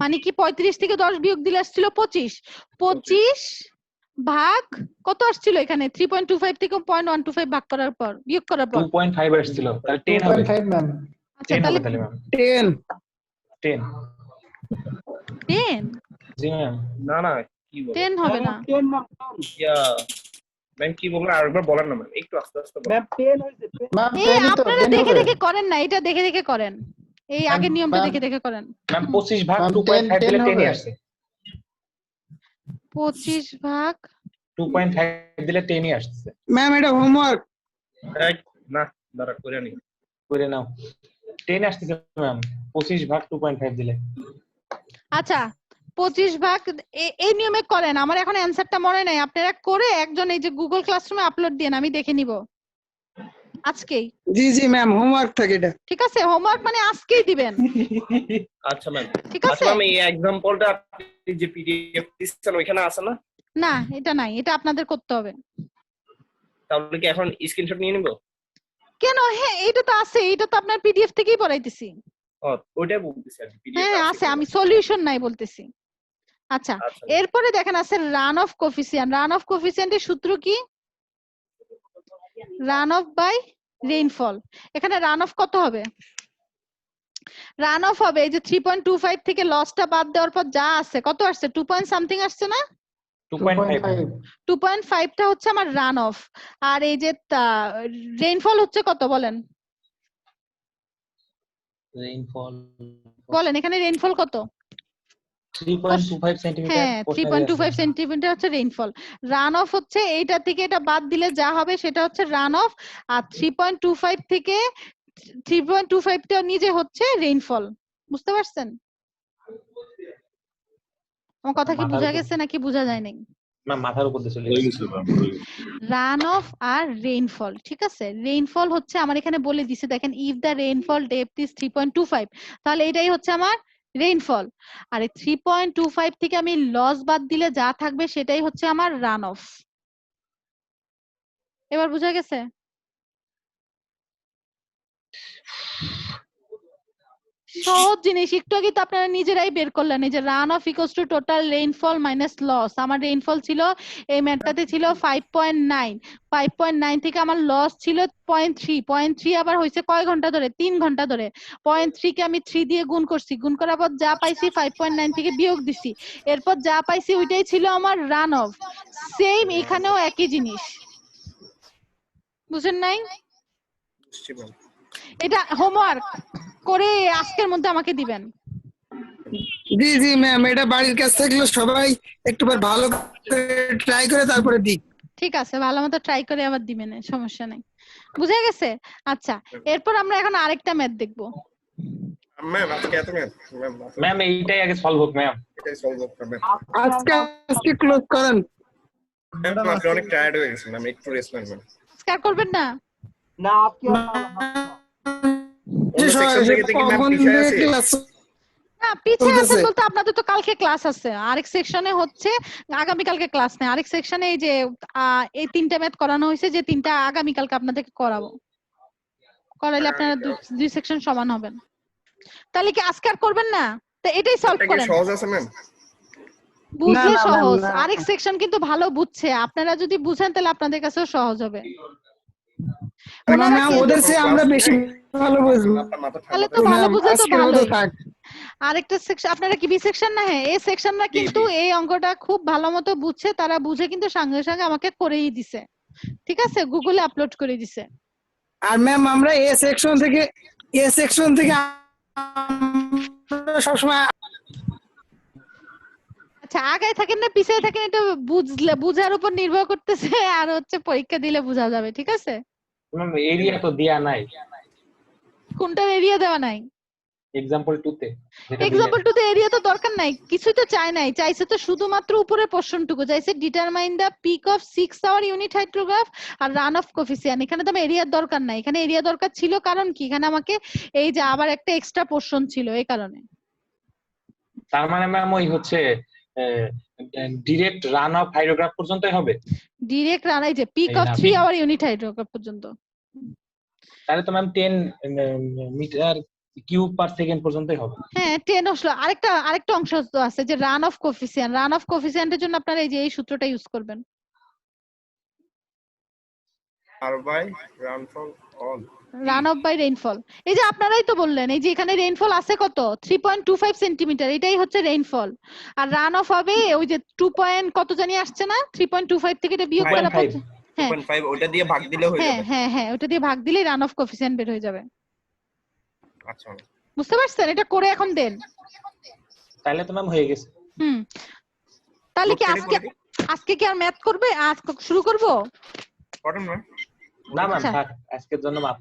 মানে কি 35 থেকে 10 বিয়োগ দিলে আসছিল 25। 25 ভাগ কত আসছিল এখানে? 3.25 থেকে 0.125 ভাগ করার পর বিয়োগ করার পর 2.5 আসছিল, তাহলে 10 হবে। 2.5 ম্যাম। আচ্ছা 10 তাহলে হবে তাহলে ম্যাম। 10 10 10 জি ম্যাম। না না কি বল 10 হবে না। 10 ম্যাম ম্যাম কি বললেন আরেকবার বলেন না ম্যাম, একটু আস্তে আস্তে বলেন। ম্যাম 10 হইছে 10 ম্যাম এই 10 তো আপনারা 10 দেখে হবে। দেখে করেন না, এটা দেখে দেখে করেন। এই আগের নিয়মটা ম্যাম, দেখে দেখে করেন। ম্যাম 25 ভাগ ম্যাম, 2.5 দিলে 10 10ই হবে। আসছে। 25 ভাগ 2.5 দিলে 10ই আসছে। ম্যাম এটা হোমওয়ার্ক। এই, না দাঁড়া করে নি। করে নাও। 10 আসছে ম্যাম 25 ভাগ 2.5 দিলে। আচ্ছা 25 ভাগ এই নিয়মে করেন। আমার এখন অ্যানসারটা মনে নাই, আপনারা করে একজন এই যে গুগল ক্লাসরুমে আপলোড দেন, আমি দেখে নিব আজকেই। জি জি ম্যাম হোমওয়ার্ক থাকে এটা। ঠিক আছে, হোমওয়ার্ক মানে আজকেই দিবেন। আচ্ছা ম্যাম। ঠিক আচ্ছা আছে। ম্যাম এই এক্সাম্পলটা আপনি যে পিডিএফ দিচ্ছেন ওইখানে আছে না? না এটা নাই, এটা আপনাদের করতে হবে। তাহলে কি এখন স্ক্রিনশট নিয়ে নিব? কেন? হ্যাঁ এটা তো আছে, এটা তো আপনার পিডিএফ থেকেই পড়াইতেছি। ও ওইটাই বলতেছি আর পিডিএফ হ্যাঁ আছে, আমি সলিউশন নাই বলতেছি। আচ্ছা আচ্ছা এরপরে দেখেন আছে run off coefficient. Run off কোফিসিয়েন্টের সূত্র কি? Run off by rainfall. এখানে রান অফ কত হবে? রান অফ হবে এই যে 3.25 থেকে লসটা বাদ দেওয়ার পর যা আছে কত আসছে? 2 পয়েন্ট সামথিং আসছে না? 2.5 2.5 টা হচ্ছে আমার রান অফ। আর এই যে রেইনফল হচ্ছে কত বলেন? রেইনফল বলেন এখানে রেইনফল কত? 3.25 সেন্টিমিটার। হ্যাঁ 3.25 সেন্টিমিটার হচ্ছে রেইনফল। রান অফ হচ্ছে এইটা থেকে এটা বাদ দিলে যা হবে সেটা হচ্ছে রান অফ। আর 3.25 থেকে 3.25 টা নিজে হচ্ছে রেইনফল। বুঝতে পারছেন? আমার কথা কি বোঝা গেছে নাকি বোঝা যায় নাই? ম্যাম মাথার উপর দিয়ে চলে গেছে। রান অফ আর রেইনফল, ঠিক আছে। রেইনফল হচ্ছে আমার এখানে বলে দিছে দেখেন, if the rainfall depth is 3.25, তাহলে এটাই হচ্ছে আমার রেইনফল। আর এই 3.25 থেকে আমি লস বাদ দিলে যা থাকবে সেটাই হচ্ছে আমার রান অফ। এবার বোঝা গেছে? সহজ জিনিস, একটু আগে তো আপনারা নিজেরাই বের করলেন। এই যে run off equals to total rainfall minus loss. আমার রেইনফল ছিল এই ম্যাটটাতে ছিল 5.9, 5.9 থেকে আমার লস ছিল 0.3, 0.3 আবার হয়েছে কয় ঘন্টা ধরে? 3 ঘন্টা ধরে। 0.3 কে আমি 3 দিয়ে গুণ করছি, গুণ করার পর যা পাইছি 5.9 থেকে বিয়োগ দিছি, এরপর যা পাইছি ওইটাই ছিল আমার রান অফ। সেম এখানেও একই জিনিস, বুঝেন নাই? এটা হোমওয়ার্ক করে আজকের মধ্যে আমাকে দিবেন। জি জি ম্যাম এটা বাড়ির কাছ থেকে সবাই একটুবার ভালো করে ট্রাই করে তারপরে দিক। ঠিক আছে, ভালো মতো ট্রাই করে আবার দিবেন, সমস্যা নাই। বুঝা গেছে? আচ্ছা এরপর আমরা এখন আরেকটা ম্যাথ দেখব। ম্যাম আজকে এত ম্যাম এইটাই আগে সলভ হোক ম্যাম। এটাই সলভ করবেন। আজকে ক্লোজ করেন। ম্যাম আপনি অনেক টায়ার্ড হয়ে গেছেন ম্যাম, একটু রেস্ট নেন ম্যাম। স্কার করবেন না? না আজকে অন্য সেকশন থেকে কি ম্যাম পিছায় আছে? না পিছিয়ে আছেন বলতে আপনাদের তো কালকে ক্লাস আছে। আরেক সেকশনে হচ্ছে আগামী কালকে ক্লাস নেই। আরেক সেকশনে এই যে এই তিনটা ম্যাথ করানো হয়েছে, যে তিনটা আগামী কালকে আপনাদেরকে করাবো। করাইলে আপনারা দুই সেকশন সমান হবেন। তাহলে কি আজকে আর করবেন না? তো এটাই সলভ এটা কি করেন। সহজ আছে ম্যাম? বুঝলে না, সহজ। না। আরেক সেকশন কিন্তু ভালো বুঝছে, আপনারা যদি বুঝেন তাহলে আপনাদের কাছেও সহজ হবে। ওনারা ম্যাম কি- ওদের চেয়ে আমরা বেশি ভালো বুঝবো। আপনার মাথা তাহলে ঠান্ডা তো থাকবে। ভালো ম্যাম বুঝে তো আজকের মতো ভালোই। থাক। আরেকটা সেকশন, আপনারা কি বি সেকশন না? হ্যাঁ, এই সেকশনরা কিন্তু এই অঙ্কটা খুব ভালো মতো বুঝছে, তারা বুঝে কিন্তু সঙ্গে সঙ্গে আমাকে করেই দিছে, ঠিক আছে, গুগলে আপলোড করে দিছে। আর ম্যাম আমরা এ সেকশন থেকে আমরা সবসময় আচ্ছা, আগায় থাকেন না পিছায় থাকেন এটা বুঝার উপর নির্ভর করতেছে, আর হচ্ছে পরীক্ষা দিলে বোঝা যাবে, ঠিক আছে। ম্যাম এরিয়া তো দেয়া নাই কোনটার এরিয়া দেওয়া নাই? এক্সাম্পল 2 তে, যেটা এক্সাম্পল টু তে এরিয়া তো দরকার নাই, কিছুই তো চাই নাই, চাইছে তো শুধুমাত্র উপরের পোর্শনটুকু, চাইছে determine the peak of 6 hour unit hydrograph আর রান অফ কোফিসিয়েন্ট। এখানে তো আমার এরিয়ার দরকার নাই, এখানে এরিয়া দরকার ছিল কারণ কি, এখানে আমাকে এই যে আবার একটা এক্সট্রা পোর্শন ছিল এই কারণে। তার মানে ম্যাম ওই হচ্ছে ডিরেক্ট রান অফ হাইড্রোগ্রাফ পর্যন্তই হবে। ডিরেক্ট রান, এই যে পিক এই অফ না, 3 peak- আওয়ার ইউনিট হাইড্রোগ্রাফ পর্যন্ত। তাহলে তো ma'am 10 metre cube per second পর্যন্তই হবে। হ্যাঁ 10 আসলো। আরেকটা অংশ তো আছে যে run off coefficient. Run off কোফিসিয়েন্টের জন্য আপনারা এই যে এই সূত্রটা ইউজ করবেন। আর by rainfall all run off by rainfall, এই যে আপনারাই তো বললেন, এই যে এখানে রেইনফল আছে কত 3.25 সেন্টিমিটার, এটাই হচ্ছে রেইনফল। আর রান অফ হবে ওই যে 2 পয়েন্ট কত জানি আসছে না, 3.25 থেকে এটা বিয়োগ করা 2.5 হ্যাঁ 2.5 ওটা দিয়ে ভাগ দিলে হয়ে হ্যাঁ যাবে। হ্যাঁ হ্যাঁ, ওটা দিয়ে ভাগ দিলেই রান অফ কোফিসিয়েন্ট বের হয়ে যাবে। আচ্ছা বুঝতে পারছেন? এটা করে এখন দেন। তাহলে তো ম্যাম হয়ে গেছে। তাহলে কি নোট করে আজকে কি আর ম্যাথ করবে? আজ শুরু করব? পড়েন না। না ম্যাম আচ্ছা। থাক, আজকের জন্য মাপ।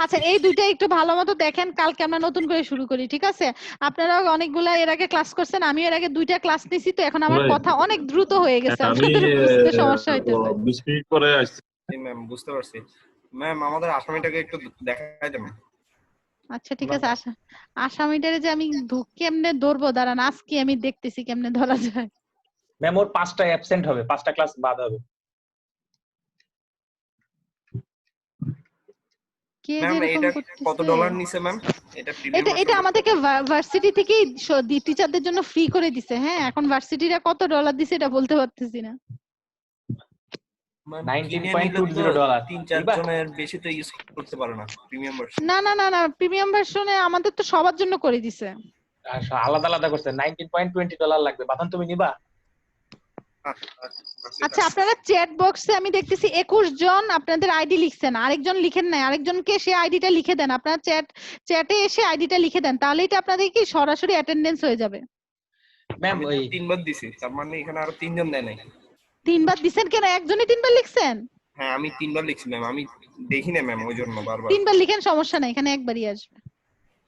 আচ্ছা, এই দুইটা একটু ভালো মতো দেখেন, কালকে আমরা নতুন করে শুরু করি, ঠিক আছে? আপনারা অনেকগুলা এর আগে ক্লাস করছেন, আমি এর আগে দুইটা ক্লাস নিছি, তো এখন আমার কথা অনেক দ্রুত হয়ে গেছে, আপনাদের বুঝতে সমস্যা হইতেছে। 20 মিনিট পরে আসছি। জি ম্যাম বুঝতে পারছি। ম্যাম আমাদের আসামিটাকে একটু দেখাই দেন। আচ্ছা ঠিক আছে, আসামিটারে যে আমি কেমনে ধরবো, দাঁড়ান আজকে আমি দেখতেছি কেমনে ধরা যায়। ম্যাম ওর 5টা অ্যাবসেন্ট হবে, 5টা ক্লাস বাদ হবে। কে ম্যাম যেরকম এটা করতেছে। কত ডলার নিছে ম্যাম? এটা এটা আমাদেরকে ভার্সিটি থেকেই টিচারদের জন্য ফ্রি করে দিছে। হ্যাঁ, এখন ভার্সিটিরা কত ডলার দিছে এটা বলতে পারতেছি না। 19.20 ডলার। 3-4 জনের বেশি তো ইউজ করতে পারে না প্রিমিয়াম ভার্সন। না না না না, প্রিমিয়াম ভার্সনে আমাদের তো সবার জন্য করে দিছে। আলাদা আলাদা করছে। 19.20 ডলার লাগবে। বাথন তুমি নিবা? আচ্ছা, আপনারা চ্যাট বক্সে আমি দেখতেছি 21 জন আপনাদের আইডি লিখছেন, আরেকজন লিখেন নাই, আরেকজনকে সে আইডিটা লিখে দেন। আপনারা চ্যাটে এসে আইডিটা লিখে দেন, তাহলেই তো আপনাদের কি সরাসরি অ্যাটেন্ডেন্স হয়ে যাবে। ম্যাম আমি ওই 3 বার দিছি, তার মানে এখানে আরো 3 জন দেয় নাই। 3 বার দিছেন কেন? একজনই 3 বার লিখছেন? হ্যাঁ আমি 3 বার লিখছি ম্যাম, আমি দেখি না ম্যাম ওই জন্য বারবার। 3 বার লিখেন, সমস্যা নাই, এখানে একবারই আসবে।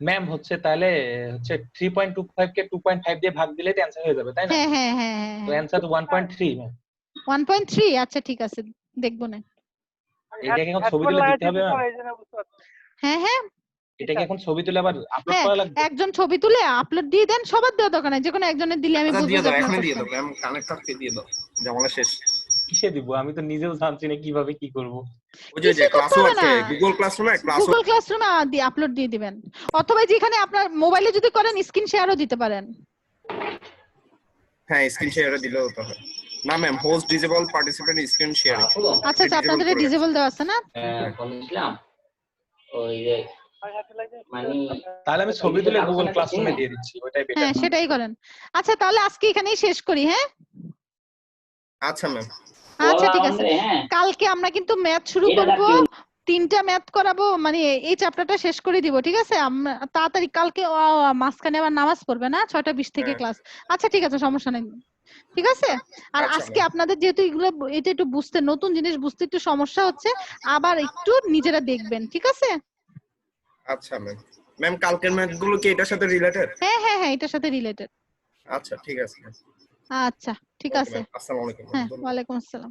ম্যাম হচ্ছে তাহলে হচ্ছে 3.25 কে 2.5 দিয়ে ভাগ দিলে তো অ্যানসার হয়ে যাবে, তাই না? হ্যাঁ হ্যাঁ হ্যাঁ তো হ্যাঁ, অ্যানসার তো 1.3 ম্যাম। 1.3। আচ্ছা ঠিক আছে, দেখবো না। এটাকে এখন ছবি তুলে দিতে হবে ম্যাম? হ্যাঁ হ্যাঁ এটাকে এখন ছবি তুলে আবার আপলোড হ্যাঁ, করা লাগবে? একজন ছবি তুলে আপলোড দিয়ে দেন, সবার দেওয়া দরকার নাই, যে কোনো একজনের দিলে আমি আচ্ছা বুঝবো দিয়ে যে দাও, আপনার এখনই দিয়ে করছেন। দাও ম্যাম, কানেক্ট থাকতে দিয়ে দাও, ঝামেলা শেষ। কিসে দিব? আমি তো নিজেও জানছি না কিভাবে কি করব। ওই যে কিছুই করতে ক্লাস হবে ওয়ার্কে না। গুগল ক্লাসরুমে গুগল ক্লাসরুমে দিয়ে আপলোড দিয়ে দিবেন, অথবা যেখানে আপনার মোবাইলে যদি করেন স্ক্রিন শেয়ারও দিতে পারেন। হ্যাঁ স্ক্রিন শেয়ারে দিলেও তো হয় না ma'am. Host disable participant screen sharing. আচ্ছা আচ্ছা, আপনাদের ডিসেবল দেওয়া আছে না? তাহলে আমি ছবি তুলে গুগল ক্লাসরুমে দিয়ে দিচ্ছি, ওইটাই বেটার। হ্যাঁ সেটাই করেন। আচ্ছা তাহলে আজকে এখানেই শেষ করি। হ্যাঁ আচ্ছা ম্যাম। আচ্ছা ঠিক আছে, কালকে আমরা কিন্তু ম্যাথ শুরু করব, 3টা ম্যাথ করাবো, মানে এই চ্যাপ্টারটা শেষ করে দিব, ঠিক আছে? আমরা তাড়াতাড়ি কালকে মাঝখানে আবার নামাজ পড়বে না, 6টা 20 থেকে ক্লাস। আচ্ছা ঠিক আছে, সমস্যা নেই, ঠিক আছে? আর আচ্ছা, আজকে আপনাদের যেহেতু এগুলো এটা একটু বুঝতে, নতুন জিনিস বুঝতে একটু সমস্যা হচ্ছে, আবার একটু নিজেরা দেখবেন, ঠিক আছে? আচ্ছা ম্যাম। ম্যাম কালকের ম্যাথগুলো কি এটার সাথে রিলেটেড? হ্যাঁ হ্যাঁ হ্যাঁ, এটার সাথে রিলেটেড। আচ্ছা ঠিক আছে। আচ্ছা ঠিক আছে, আসসালামু আলাইকুম। হ্যাঁ ওয়ালাইকুম আসসালাম।